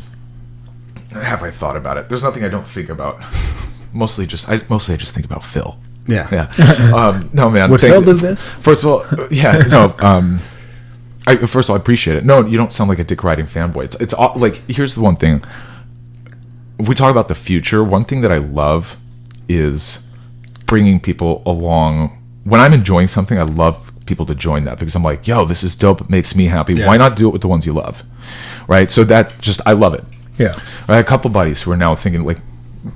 Have I thought about it? There's nothing I don't think about. Mostly I just think about Phil. Yeah. No, man. Would Phil do this? First of all, yeah. No. First of all, I appreciate it. No, you don't sound like a dick riding fanboy. It's like, here's the one thing. if we talk about the future, one thing that I love is bringing people along. When I'm enjoying something, I love people to join that, because I'm like, yo, this is dope. It makes me happy. Yeah. Why not do it with the ones you love? Right. So that just, I love it. Yeah. I had a couple buddies who are now thinking, like,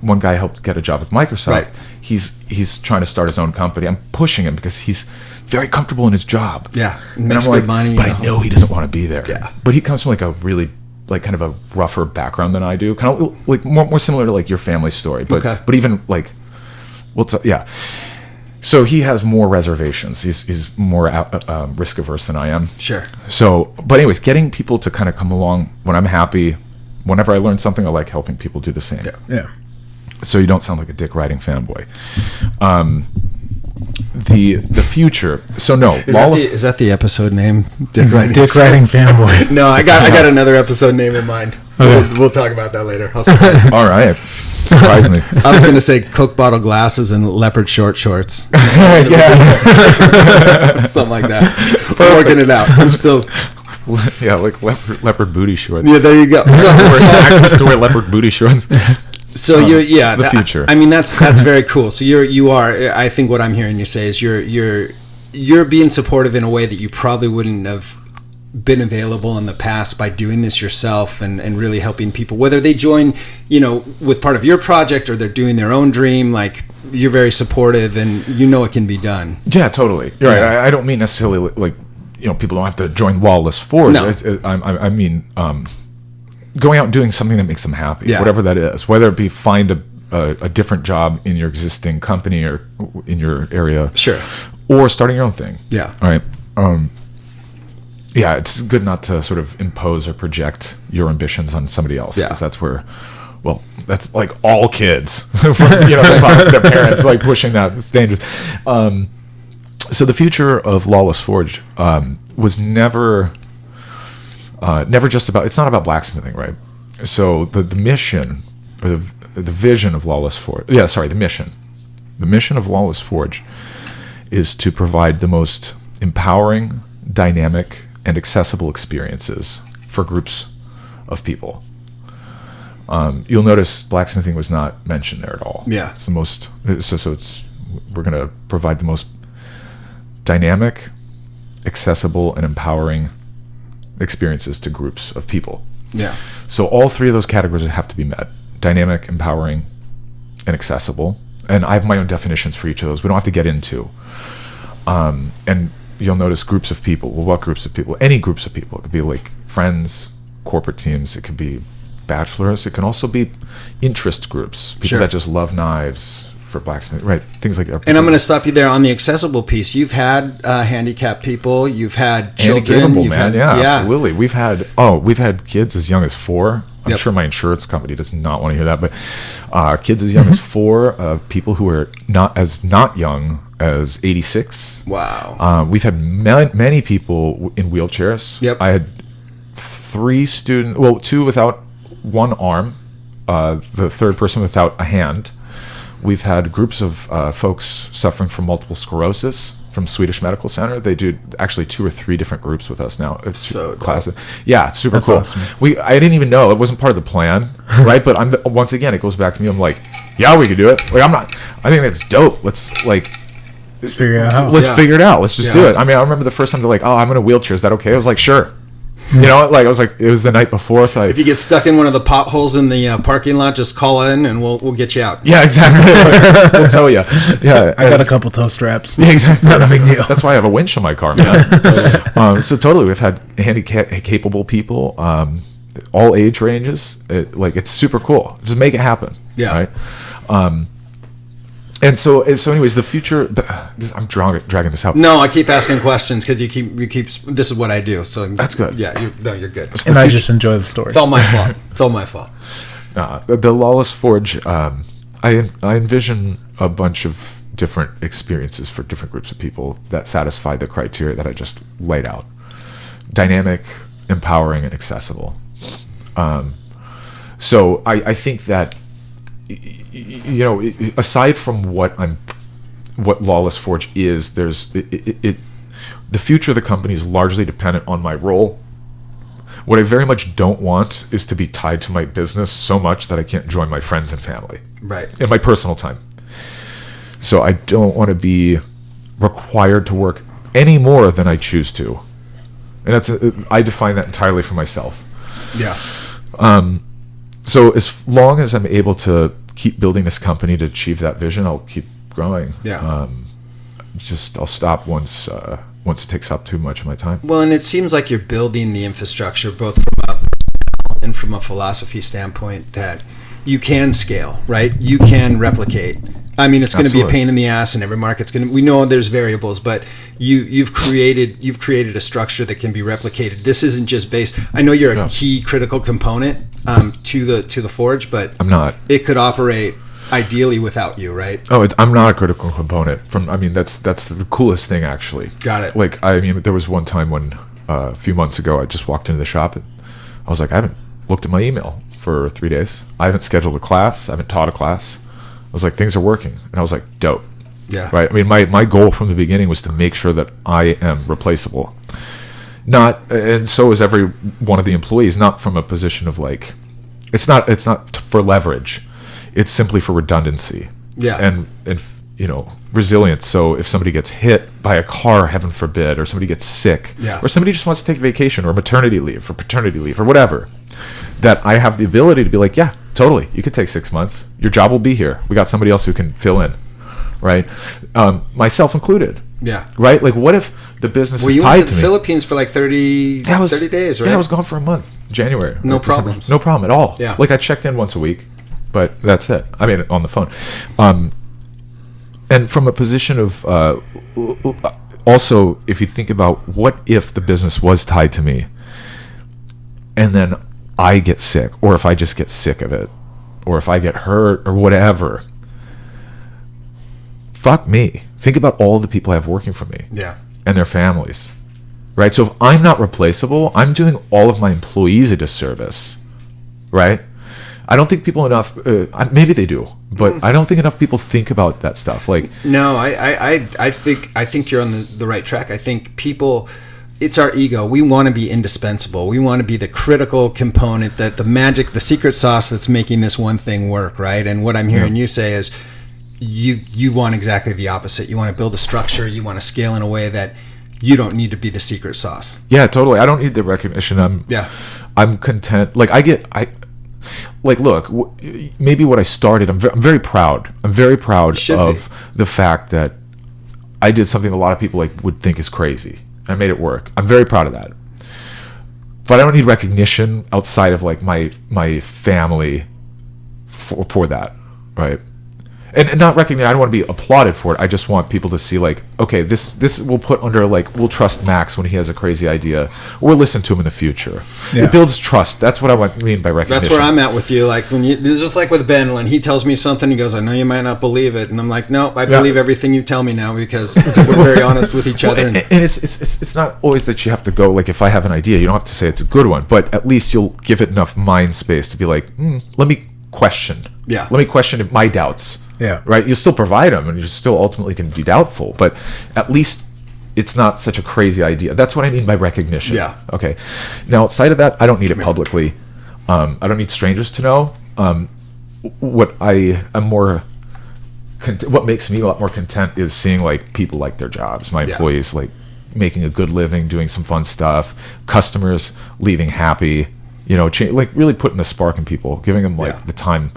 one guy helped get a job with Microsoft. Right. He's trying to start his own company. I'm pushing him because he's very comfortable in his job. Yeah. And Makes I'm good like, money. but I know he doesn't want to be there. Yeah. But he comes from like a really, like, kind of a rougher background than I do. Kind of like more similar to like your family story. But Okay. but even like, yeah. So he has more reservations. He's more risk averse than I am. Sure. So, but anyways, getting people to kind of come along when I'm happy. Whenever I learn something, I like helping people do the same. Yeah. Yeah. So you don't sound like a dick riding fanboy. The future. So no, Is that the episode name? Dick Riding. Dick riding fanboy. No, I got another episode name in mind. Okay. We'll talk about that later. I'll surprise you. All right, surprise me. I was going to say Coke bottle glasses and leopard shorts. Yeah. Something like that. I'm working it out. I'm still. Yeah, like leopard booty shorts. Yeah, there you go. Access to wear leopard booty shorts. So it's the future. I mean, that's very cool. So you are. I think what I'm hearing you say is you're being supportive in a way that you probably wouldn't have been available in the past by doing this yourself and really helping people, whether they join, with part of your project or they're doing their own dream. Like, you're very supportive and it can be done. Yeah, totally. You're right. I don't mean necessarily like people don't have to join Lawless Forge. No. I mean going out and doing something that makes them happy, Yeah. whatever that is. Whether it be find a different job in your existing company or in your area, Sure. or starting your own thing. Yeah. All right. Yeah, it's good not to sort of impose or project your ambitions on somebody else. Yeah. Because that's where, well, that's like all kids, their parents like pushing that. It's dangerous. So the future of Lawless Forge was never just about. It's not about blacksmithing, right? So the mission or the vision of Lawless Forge. Yeah, sorry, the mission. The mission of Lawless Forge is to provide the most empowering, dynamic, and accessible experiences for groups of people. You'll notice blacksmithing was not mentioned there at all. Yeah. It's the most. So it's we're going to provide the most dynamic, accessible, and empowering experiences to groups of people. Yeah. So all three of those categories have to be met: dynamic, empowering, and accessible. And I have my own definitions for each of those. We don't have to get into. And you'll notice groups of people. Well, what groups of people? Any groups of people. It could be like friends, corporate teams. It could be bachelors. It can also be interest groups. People Sure. that just love knives for blacksmith, right? Things like that. And I'm going to stop you there on the accessible piece. You've had handicapped people. You've had children. Handicapable, You've man. had, Yeah, absolutely. We've had kids as young as 4. I'm Yep. sure my insurance company does not want to hear that, but kids as young as 4, people who are not young as 86. Wow. We've had many people in wheelchairs. Yep. I had 3 students, well, 2 without one arm, the third person without a hand. We've had groups of folks suffering from multiple sclerosis from Swedish Medical Center. They do actually 2 or 3 different groups with us now. It's So classes. Yeah, it's super That's cool. awesome. I didn't even know it wasn't part of the plan, right? But once again, it goes back to me. I'm like, yeah, we could do it. Like, I think that's dope. Let's Figure it out how. let's Yeah. figure it out. Let's just Yeah. do it. I mean, I remember the first time they're like, "Oh, I'm in a wheelchair. Is that okay?" I was like, "Sure." I was like, it was the night before, so If you get stuck in one of the potholes in the parking lot, just call in and we'll get you out. yeah, exactly. We'll tell you. Yeah, I got a couple toe straps. Yeah, exactly. Not a big deal. That's why I have a winch in my car, man. So totally, we've had handicapable people, all age ranges. It's super cool. Just make it happen. Yeah. Right. And so anyways, the future. I'm dragging this out. No, I keep asking questions because you keep. This is what I do. So That's good. Yeah, you're good. And I just enjoy the story. It's all my fault. It's all my fault. The Lawless Forge. I envision a bunch of different experiences for different groups of people that satisfy the criteria that I just laid out: dynamic, empowering, and accessible. So I think that, aside from what Lawless Forge is, there's the future of the company is largely dependent on my role. What I very much don't want is to be tied to my business so much that I can't join my friends and family. Right. In my personal time. So I don't want to be required to work any more than I choose to. And I define that entirely for myself. Yeah. So as long as I'm able to keep building this company to achieve that vision, I'll keep growing. Yeah. I'll stop once it takes up too much of my time. Well, and it seems like you're building the infrastructure both from a and from a philosophy standpoint that you can scale, right? You can replicate. I mean, it's going to be a pain in the ass, and every market's going to. We know there's variables, but you've created a structure that can be replicated. This isn't just based. I know you're a key critical component to the forge, but I'm not. It could operate ideally without you, right? Oh, I'm not a critical component. That's the coolest thing, actually. Got it. Like, I mean, there was one time when a few months ago, I just walked into the shop and I was like, I haven't looked at my email for 3 days. I haven't scheduled a class. I haven't taught a class. I was like, things are working. And I was like, dope. Yeah. Right. I mean, my goal from the beginning was to make sure that I am replaceable. And so is every one of the employees, not from a position of like, it's not for leverage. It's simply for redundancy. Yeah. And resilience. So if somebody gets hit by a car, heaven forbid, or somebody gets sick, or somebody just wants to take vacation or maternity leave or paternity leave or whatever, that I have the ability to be like, yeah, totally. You could take 6 months. Your job will be here. We got somebody else who can fill in, right? Myself included. Yeah. Right? Like, what if the business is you tied went to to the me? Philippines for like 30 days, right? Yeah, I was gone for a month. January. No December. problems. No problem at all. Yeah. Like, I checked in once a week, but that's it. I mean, on the phone. And from a position of also, if you think about what if the business was tied to me and then I get sick, or if I just get sick of it, or if I get hurt or whatever, fuck me. Think about all the people I have working for me. Yeah. And their families. Right? So if I'm not replaceable, I'm doing all of my employees a disservice. Right? I don't think people enough, maybe they do, but I don't think enough people think about that stuff. Like, no, I think you're on the right track. I think people, it's our ego. We want to be indispensable. We want to be the critical component, that the magic, the secret sauce that's making this one thing work, right? And what I'm hearing you say is you want exactly the opposite. You want to build a structure. You want to scale in a way that you don't need to be the secret sauce. Yeah, totally. I don't need the recognition. I'm content. Like, look, maybe what I started, I'm very proud. I'm very proud of the fact that I did something a lot of people would think is crazy. I made it work. I'm very proud of that. But I don't need recognition outside of like my family for that, right? And not recognize. I don't want to be applauded for it. I just want people to see like, okay, this we'll put under like, we'll trust Max when he has a crazy idea, or we'll listen to him in the future. Yeah. It builds trust. That's what I mean by recognition. That's where I'm at with you. Like when just like with Ben, when he tells me something, he goes, "I know you might not believe it," and I'm like, "No, I believe everything you tell me now because we're very honest with each other." And it's not always that you have to go like, if I have an idea, you don't have to say it's a good one, but at least you'll give it enough mind space to be like, let me question. Yeah. Let me question my doubts. Yeah. Right. You still provide them, and you still ultimately can be doubtful, but at least it's not such a crazy idea. That's what I mean by recognition. Yeah. Okay. Now, outside of that, I don't need it publicly. I don't need strangers to know. What makes me a lot more content is seeing like people like their jobs, my employees like making a good living, doing some fun stuff, customers leaving happy, like really putting the spark in people, giving them like the time.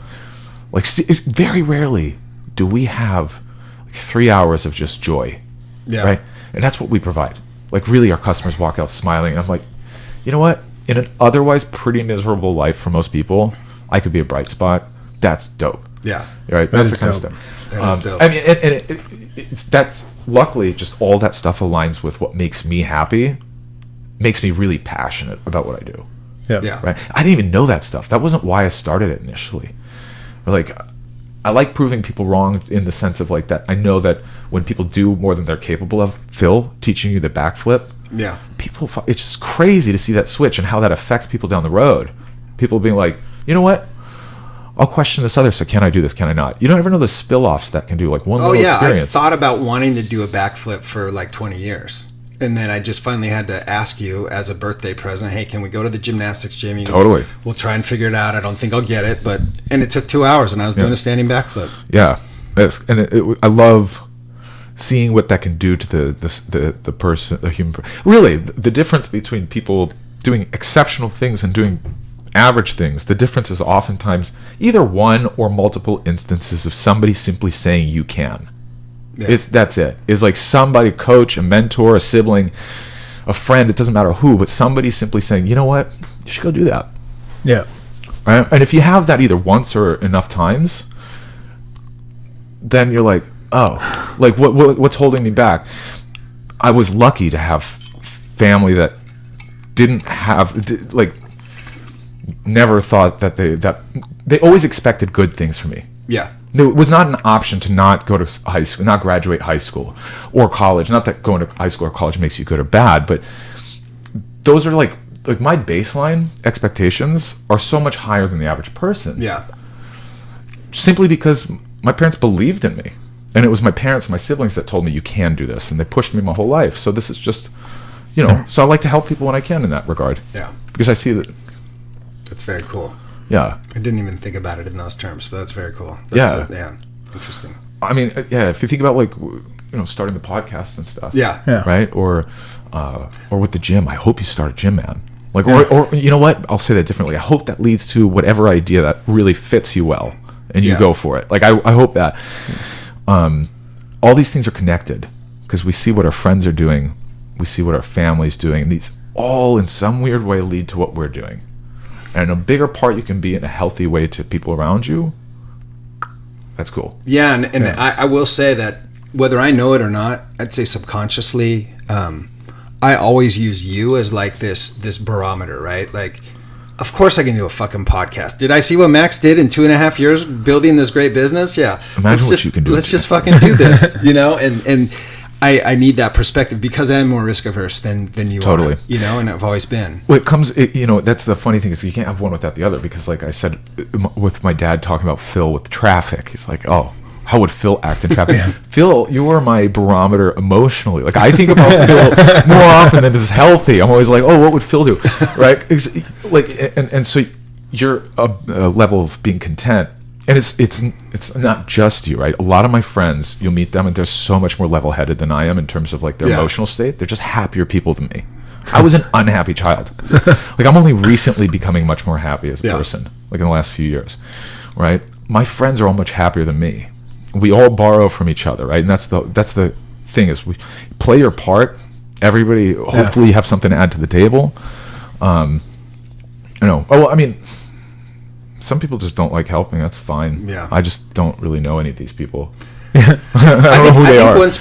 Like, very rarely do we have like 3 hours of just joy, right? And that's what we provide. Like, really, our customers walk out smiling. And I'm like, you know what? In an otherwise pretty miserable life for most people, I could be a bright spot. That's dope. Yeah. Right? That's the kind of stuff. That is dope. I mean, that's luckily just all that stuff aligns with what makes me happy, makes me really passionate about what I do. Yeah. Right? I didn't even know that stuff. That wasn't why I started it initially. Like, I like proving people wrong in the sense of like that. I know that when people do more than they're capable of, Phil teaching you the backflip, it's just crazy to see that switch and how that affects people down the road. People being like, you know what? I'll question this other, so can I do this? Can I not? You don't ever know the spill-offs that can do, like one little experience. I thought about wanting to do a backflip for like 20 years. And then I just finally had to ask you as a birthday present, hey, can we go to the gymnastics gym? You Totally. We'll try and figure it out. I don't think I'll get it, and it took 2 hours, and I was doing a standing backflip. Yeah, and I love seeing what that can do to the person, the human. Really, the difference between people doing exceptional things and doing average things, the difference is oftentimes either one or multiple instances of somebody simply saying you can. Yeah. That's it. It's like somebody, coach, a mentor, a sibling, a friend, it doesn't matter who, but somebody simply saying, you know what, you should go do that. Yeah. Right? And if you have that either once or enough times, then you're like, oh, like what's holding me back? I was lucky to have family that didn't have, like, never thought that they always expected good things from me. Yeah. It was not an option to not go to high school, not graduate high school or college. Not that going to high school or college makes you good or bad, but those are like my baseline expectations are so much higher than the average person. Yeah. Simply because my parents believed in me. And it was my parents and my siblings that told me you can do this, and they pushed me my whole life. So this is just, so I like to help people when I can in that regard. Yeah. Because I see that. That's very cool. Yeah. I didn't even think about it in those terms, but that's very cool. Yeah. Interesting. I mean, yeah, if you think about starting the podcast and stuff. Yeah. Right? Or with the gym, I hope you start a gym, man. Like, or you know what? I'll say that differently. I hope that leads to whatever idea that really fits you well, and you go for it. Like, I hope that all these things are connected, because we see what our friends are doing, we see what our family's doing, and these all in some weird way lead to what we're doing. And a bigger part you can be in a healthy way to people around you, that's cool. Yeah, and I will say that whether I know it or not, I'd say subconsciously, I always use you as like this barometer, right? Like, of course I can do a fucking podcast. Did I see what Max did in 2.5 years building this great business? Yeah. Imagine what you can do. Let's just fucking do this, and I need that perspective because I'm more risk averse than you totally. are, and I've always been. Well, that's the funny thing is you can't have one without the other, because like I said, with my dad talking about Phil with traffic, he's like, oh, how would Phil act in traffic? Yeah. Phil, you are my barometer emotionally. Like, I think about Phil more often than is healthy. I'm always like, oh, what would Phil do? Right? Like, and so you're a level of being content. And it's not just you, right? A lot of my friends, you'll meet them, and they're so much more level-headed than I am in terms of like their emotional state. They're just happier people than me. I was an unhappy child. Like, I'm only recently becoming much more happy as a person, like in the last few years, right? My friends are all much happier than me. We all borrow from each other, right? And that's the thing is, we play your part. Everybody, hopefully, you have something to add to the table. Some people just don't like helping. That's fine. Yeah. I just don't really know any of these people. I don't know who they are. Once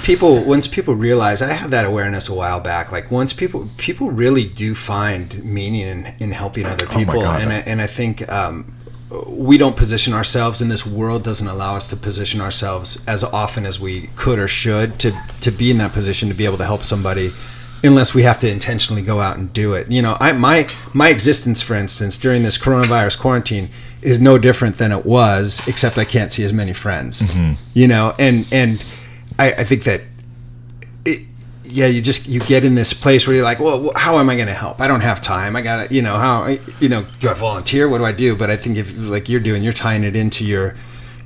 people realize, I had that awareness a while back. Like, once people really do find meaning in helping other people, and I think we don't position ourselves, and this world doesn't allow us to position ourselves as often as we could or should to be in that position to be able to help somebody, unless we have to intentionally go out and do it. My existence, for instance, during this coronavirus quarantine is no different than it was, except I can't see as many friends. Mm-hmm. And I think that you get in this place where you're like, well, how am I going to help? I don't have time. I got to, do I volunteer? What do I do? But I think if, like you're doing, you're tying it into your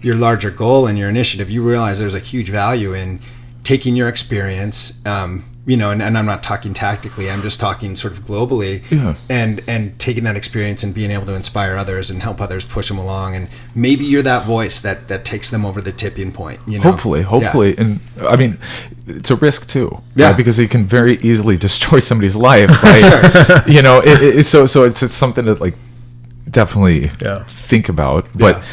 larger goal and your initiative, you realize there's a huge value in taking your experience, and I'm not talking tactically, I'm just talking sort of globally, and taking that experience and being able to inspire others and help others push them along. And maybe you're that voice that takes them over the tipping point, Hopefully. Yeah. And I mean, it's a risk too, right? Because it can very easily destroy somebody's life, right? So it's something to like definitely think about. But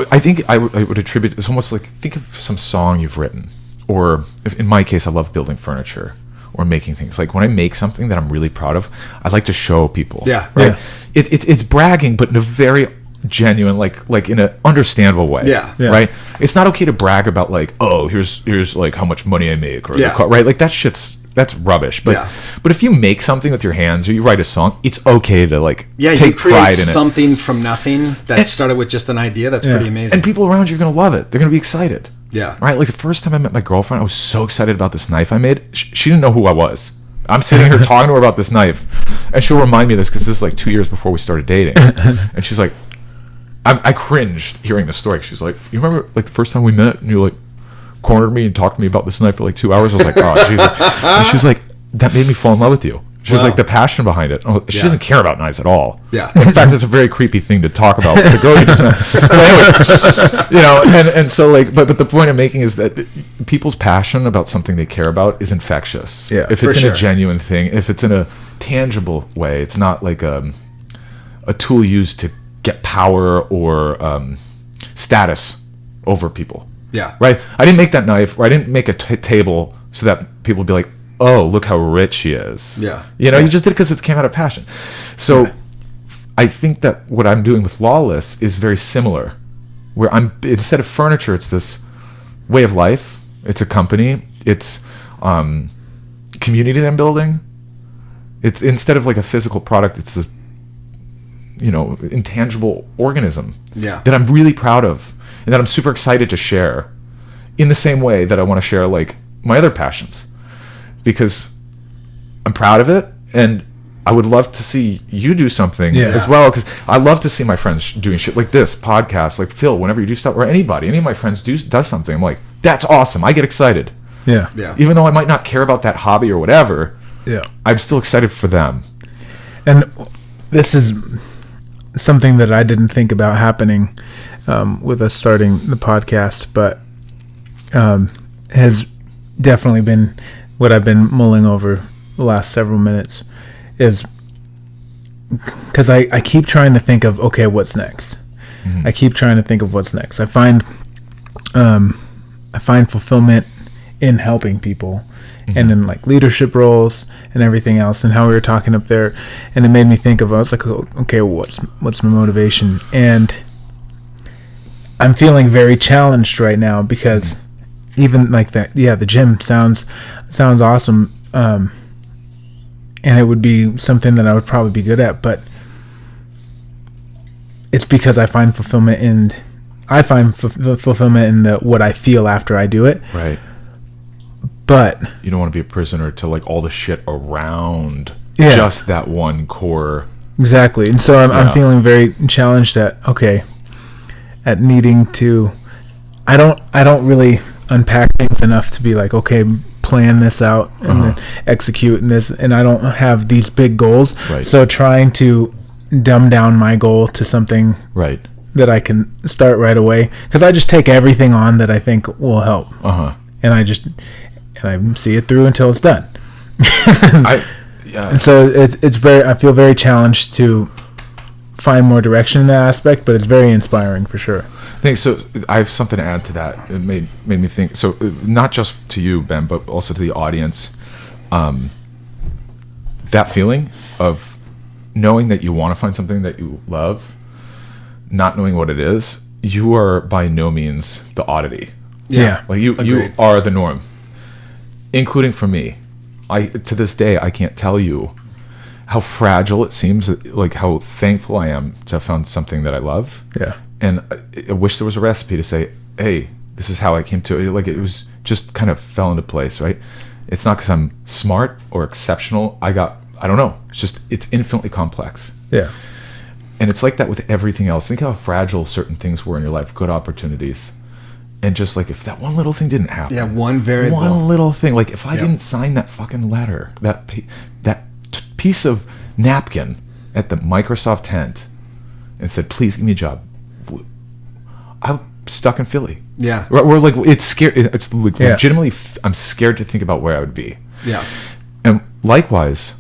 I think I would attribute, it's almost like, think of some song you've written. Or if, in my case, I love building furniture or making things. Like, when I make something that I'm really proud of, I like to show people. Yeah. Right. Yeah. It's bragging, but in a very genuine, like in an understandable way. Yeah. Right. It's not okay to brag about like, oh, here's like how much money I make, or the car, right? Like, that's rubbish. But if you make something with your hands or you write a song, it's okay to like take pride in it. Something from nothing that started with just an idea. That's pretty amazing. And people around you are gonna love it. They're gonna be excited. Yeah. Right? Like the first time I met my girlfriend, I was so excited about this knife I made. She didn't know who I was. I'm sitting here talking to her about this knife, and she'll remind me of this because this is like 2 years before we started dating. And she's like, I cringed hearing this story. She's like, you remember like the first time we met and you like cornered me and talked to me about this knife for like 2 hours? I was like, oh, Jesus. And she's like, that made me fall in love with you. She was like the passion behind it. She doesn't care about knives at all. Yeah. In fact, it's a very creepy thing to talk about with the girl you just met. But anyway, and so like, but the point I'm making is that people's passion about something they care about is infectious. Yeah, if it's in a genuine thing, if it's in a tangible way, it's not like a tool used to get power or status over people. Yeah. Right. I didn't make that knife, or I didn't make a table so that people would be like, oh, look how rich he is. Yeah. You know, you just did it because it came out of passion. So I think that what I'm doing with Lawless is very similar, where instead of furniture, it's this way of life. It's a company. It's community that I'm building. It's instead of like a physical product, it's this, intangible organism that I'm really proud of and that I'm super excited to share in the same way that I want to share like my other passions. Because I'm proud of it, and I would love to see you do something as well. Because I love to see my friends doing shit like this podcast, like Phil. Whenever you do stuff, or any of my friends does something, I'm like, that's awesome. I get excited. Yeah. Even though I might not care about that hobby or whatever, I'm still excited for them. And this is something that I didn't think about happening with us starting the podcast, but has definitely been what I've been mulling over the last several minutes, is because I keep trying to think of, okay, what's next? I keep trying to think of what's next. I find fulfillment in helping people and in like leadership roles and everything else, and how we were talking up there, and it made me think of, I was like, okay, what's my motivation? And I'm feeling very challenged right now because even like that, the gym sounds awesome, and it would be something that I would probably be good at, but it's because I find fulfillment in what I feel after I do it. Right. But you don't want to be a prisoner to like all the shit around just that one core. Exactly. And so I'm feeling very challenged at needing to, I don't really unpack things enough to be like, okay, plan this out and then execute this, and I don't have these big goals. Right. So trying to dumb down my goal to something that I can start right away, because I just take everything on that I think will help, and I see it through until it's done. And so I feel very challenged to find more direction in that aspect, but it's very inspiring for sure. Thanks. So I have something to add to that. It made me think. So not just to you, Ben, but also to the audience. That feeling of knowing that you want to find something that you love, not knowing what it is, you are by no means the oddity. Yeah. Like you are the norm, including for me. To this day, I can't tell you how fragile it seems, like how thankful I am to have found something that I love. Yeah. And I wish there was a recipe to say, hey, this is how I came to it. Like it was just kind of fell into place, right? It's not because I'm smart or exceptional. I don't know. It's infinitely complex. Yeah. And it's like that with everything else. Think how fragile certain things were in your life, good opportunities. And just like if that one little thing didn't happen. Yeah, one little thing. Like if I didn't sign that fucking letter, that piece of napkin at the Microsoft tent and said, please give me a job, I'm stuck in Philly. Yeah. We're like, it's scary. It's like legitimately, I'm scared to think about where I would be. Yeah. And likewise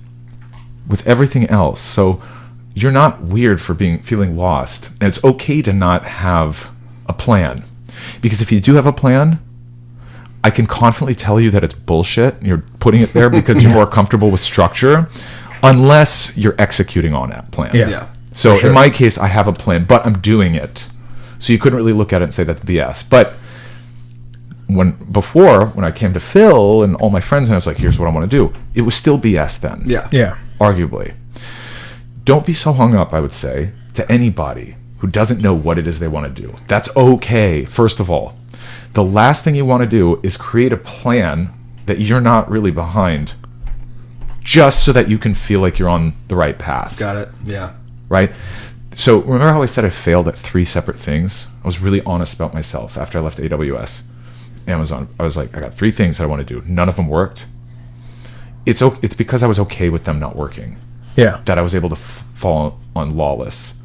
with everything else. So you're not weird for feeling lost. And it's okay to not have a plan. Because if you do have a plan, I can confidently tell you that it's bullshit. You're putting it there because you're more comfortable with structure, unless you're executing on that plan. Yeah. So in my case, I have a plan, but I'm doing it. So you couldn't really look at it and say that's BS. But when I came to Phil and all my friends and I was like, here's what I want to do, it was still BS then. Yeah. Yeah. Arguably. Don't be so hung up, I would say, to anybody who doesn't know what it is they want to do. That's okay, first of all. The last thing you want to do is create a plan that you're not really behind, just so that you can feel like you're on the right path. Got it. Yeah. Right? So remember how I said I failed at 3 separate things? I was really honest about myself after I left AWS, Amazon. I was like, I got 3 things that I want to do. None of them worked. It's because I was okay with them not working. Yeah. That I was able to fall on lawless.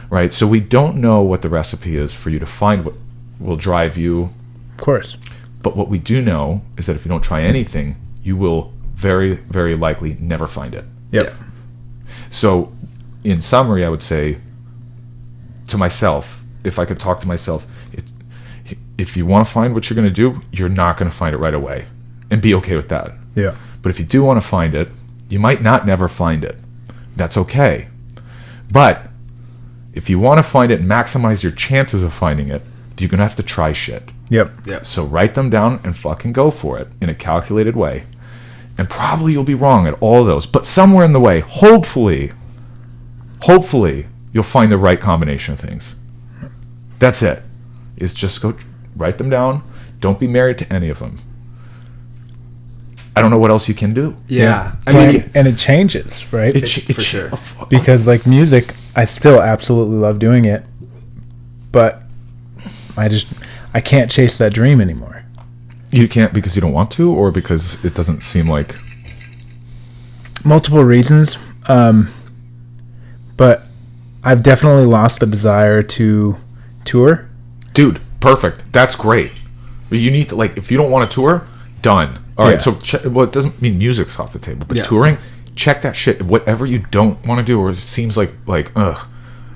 Right? So we don't know what the recipe is for you to find what will drive you. Of course. But what we do know is that if you don't try anything, you will very, very likely never find it. Yep. Yeah. So in summary, I would say to myself, if I could talk to myself, if you want to find what you're going to do, you're not going to find it right away, and be okay with that. Yeah. But if you do want to find it, you might not never find it. That's okay. But if you want to find it and maximize your chances of finding it, you're going to have to try shit. Yep. Yeah. So write them down and fucking go for it in a calculated way. And probably you'll be wrong at all of those, but somewhere in the way, hopefully, you'll find the right combination of things. That's it. Is just go write them down. Don't be married to any of them. I don't know what else you can do. Yeah. I So mean, and it changes, right? for sure. Because like music, I still absolutely love doing it, but I can't chase that dream anymore. You can't because you don't want to, or because it doesn't seem like... Multiple reasons, but I've definitely lost the desire to tour. Dude, perfect. That's great. But you need to, like, if you don't want to tour, done. All right, Yeah. so well, it doesn't mean music's off the table, but Yeah. touring, check that shit. Whatever you don't want to do, or it seems like ugh,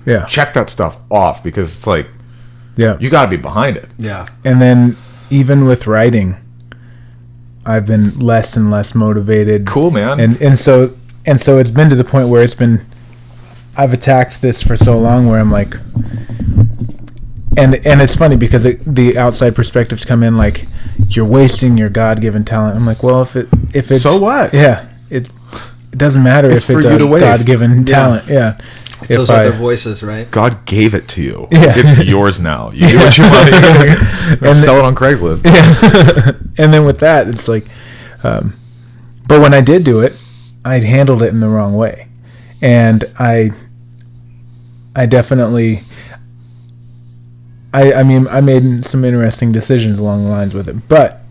Yeah. check that stuff off, because it's like Yeah. you got to be behind it. Yeah. And then even with writing, I've been less and less motivated. Cool, man. And so it's been to the point where I've attacked this for so long where I'm like, and it's funny because the outside perspectives come in like, you're wasting your God-given talent. I'm like, well, if it's So what? Yeah, it doesn't matter It's if for it's you a to waste. God-given talent. Yeah. It's those other voices, right? God gave it to you. Yeah. It's yours now. You do what you want. And sell it on Craigslist. Yeah. And then with that, it's like, but when I did do it, I'd handled it in the wrong way, and I definitely, I mean, I made some interesting decisions along the lines with it,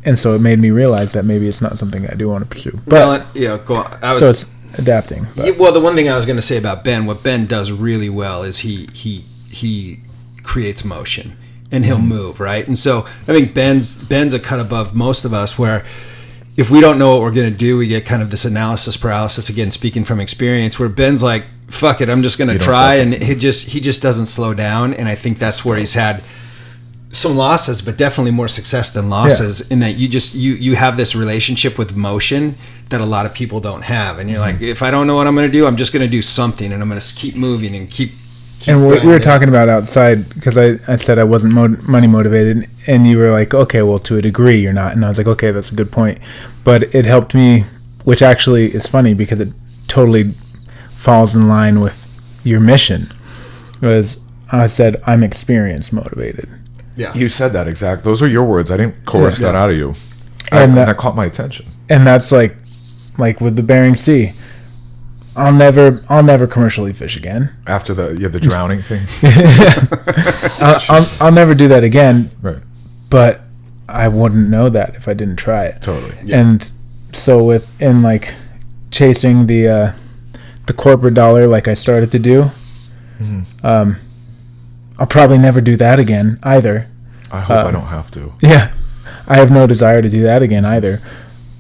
and so it made me realize that maybe it's not something I do want to pursue. But Well, yeah, go on. so it's adapting. But. Yeah, well, the one thing I was going to say about Ben, what Ben does really well is he creates motion, and he'll move, right? And so I think Ben's a cut above most of us, where if we don't know what we're going to do, we get kind of this analysis paralysis, again, speaking from experience, where Ben's like, fuck it, I'm just going to try, and he just doesn't slow down. And I think that's where he's had some losses, but definitely more success than losses, in that you have this relationship with motion that a lot of people don't have. And you're like, if I don't know what I'm going to do, I'm just going to do something, and I'm going to keep moving and keep And we were grinding. talking about outside, because I said I wasn't money motivated, and you were like, okay, well, to a degree you're not. And I was like, okay, that's a good point. But it helped me, which actually is funny because it totally falls in line with your mission, was I said I'm experience motivated. Yeah. You said that exact. Those are your words. I didn't chorus that out of you. And that caught my attention. And that's like with the Bering Sea. I'll never commercially fish again. After the drowning thing. I'll never do that again. Right. But I wouldn't know that if I didn't try it. Totally. Yeah. And so chasing the corporate dollar like I started to do, I'll probably never do that again either. I hope I don't have to. Yeah, I have no desire to do that again either.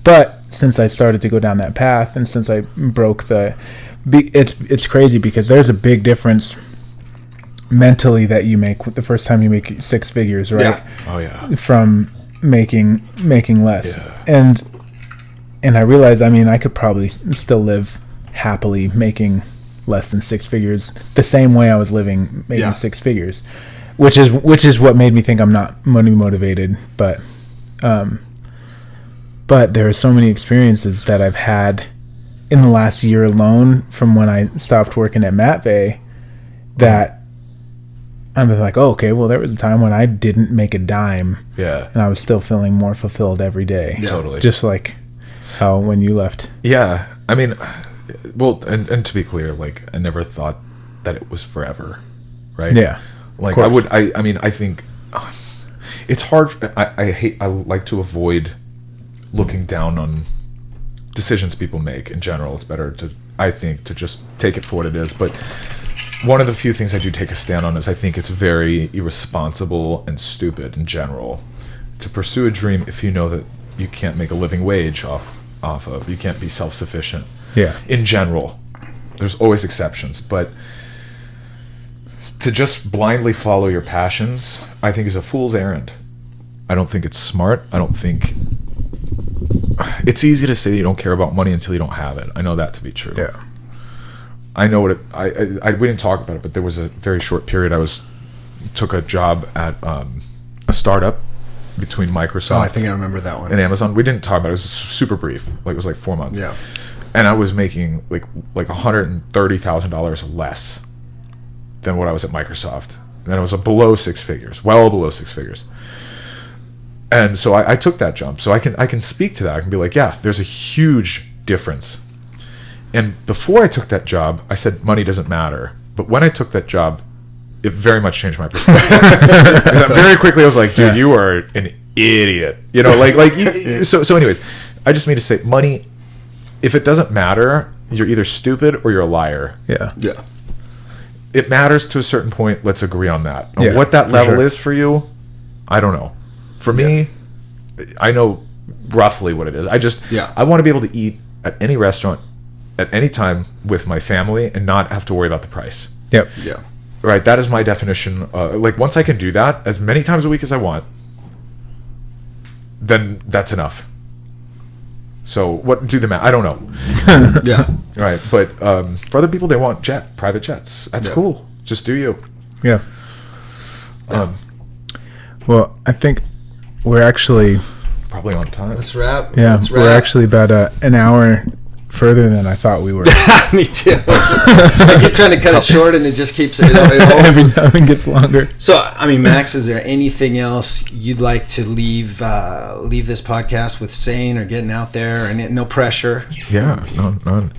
But since I started to go down that path, and since I broke it's crazy because there's a big difference mentally that you make the first time you make 6 figures, right? Yeah. Oh yeah. From making less. Yeah. And I realized, I mean, I could probably still live happily making less than 6 figures the same way I was living making 6 figures, which is what made me think I'm not money motivated. But there are so many experiences that I've had in the last year alone from when I stopped working at Matvey that I'm like, oh, okay, well, there was a time when I didn't make a dime. Yeah. And I was still feeling more fulfilled every day. Yeah. Totally. Just like how when you left. Yeah. I mean, well, and to be clear, like, I never thought that it was forever. Right? Yeah. Like, I mean, I think it's hard. I like to avoid looking down on decisions people make in general. It's better to, I think, to just take it for what it is. But one of the few things I do take a stand on is I think it's very irresponsible and stupid in general to pursue a dream if you know that you can't make a living wage off of, you can't be self-sufficient. Yeah. In general. There's always exceptions, but to just blindly follow your passions, I think is a fool's errand. I don't think it's smart. I don't think it's easy to say you don't care about money until you don't have it. I know that to be true. Yeah. I know what it. We didn't talk about it, but there was a very short period. Took a job at a startup between Microsoft. I think I remember that one. And Amazon. We didn't talk about it. It was super brief. Like, it was like 4 months. Yeah. And I was making like $130,000 less than what I was at Microsoft. And it was below six figures, well below six figures. And so I took that jump. So I can speak to that. I can be like, yeah, there's a huge difference. And before I took that job, I said money doesn't matter. But when I took that job, it very much changed my perspective. Very quickly, I was like, dude, you are an idiot. You know, so anyways, I just mean to say, money, if it doesn't matter, you're either stupid or you're a liar. Yeah. Yeah. It matters to a certain point. Let's agree on that. Yeah, what that level sure. is for you, I don't know. For me, I know roughly what it is. I want to be able to eat at any restaurant at any time with my family and not have to worry about the price. Yep. Yeah. Right. That is my definition. Like, once I can do that as many times a week as I want, then that's enough. So do the math? I don't know. Yeah. Right. But for other people, they want private jets. That's cool. Just do you. Yeah. Well, I think we're actually probably on time. Let's wrap. Yeah, Let's wrap. we're actually about an hour further than I thought we were. Me too. So I keep trying to cut it short, and it just keeps every time it gets longer. So, I mean, Max, is there anything else you'd like to leave this podcast with, saying or getting out there? And no pressure. Yeah, none.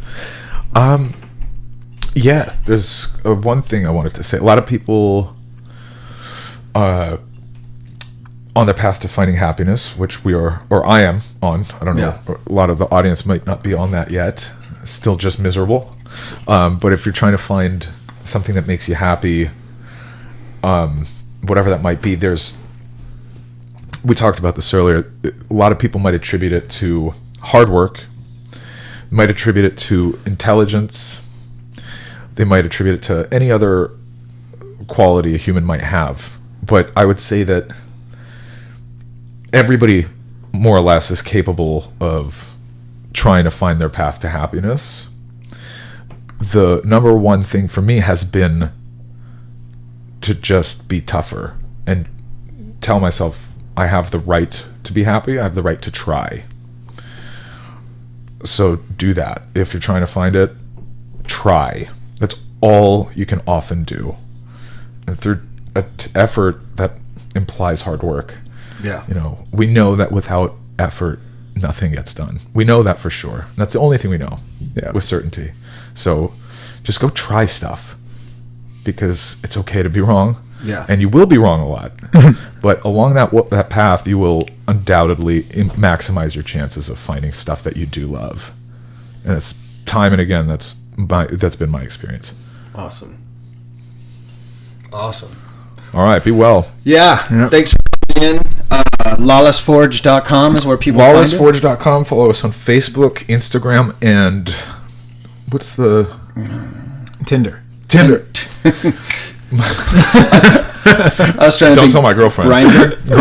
Yeah, there's one thing I wanted to say. A lot of people on their path to finding happiness, which we are, or I am on. I don't know. Yeah. A lot of the audience might not be on that yet. Still just miserable. But if you're trying to find something that makes you happy, whatever that might be, we talked about this earlier. A lot of people might attribute it to hard work, might attribute it to intelligence. They might attribute it to any other quality a human might have. But I would say that everybody, more or less, is capable of trying to find their path to happiness. The number one thing for me has been to just be tougher and tell myself I have the right to be happy. I have the right to try. So do that. If you're trying to find it, try. That's all you can often do. And through effort, that implies hard work. Yeah. You know, we know that without effort, nothing gets done. We know that for sure. That's the only thing we know with certainty. So just go try stuff, because it's okay to be wrong. Yeah. And you will be wrong a lot. But along that path, you will undoubtedly maximize your chances of finding stuff that you do love. And it's time and again, that's been my experience. Awesome. All right. Be well. Yeah. Yep. Thanks for coming in. LawlessForge.com is where people LawlessForge.com. Follow us on Facebook, Instagram, and what's the... Tinder. I was trying to Don't tell my girlfriend. Grindr, yeah.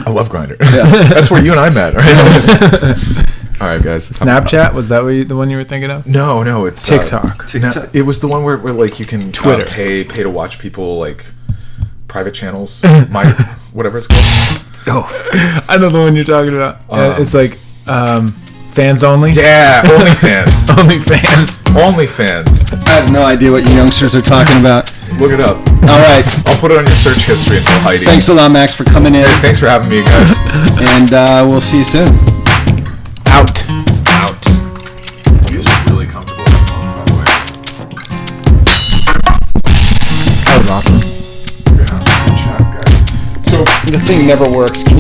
I love Grindr. Yeah. That's where you and I met, right? All right, guys. Snapchat, was that the one you were thinking of? No, it's TikTok. It was the one where like you can Twitter pay to watch people, like private channels, whatever it's called. Oh, I know the one you're talking about. It's like fans only. Yeah, OnlyFans. OnlyFans. I have no idea what you youngsters are talking about. Look it up. All right. I'll put it on your search history until Heidi. Thanks a lot, Max, for coming in. Hey, thanks for having me, guys. And we'll see you soon. Out. These are really comfortable headphones, by the way. That was awesome. Yeah, good job, guys. So This thing never works. Can you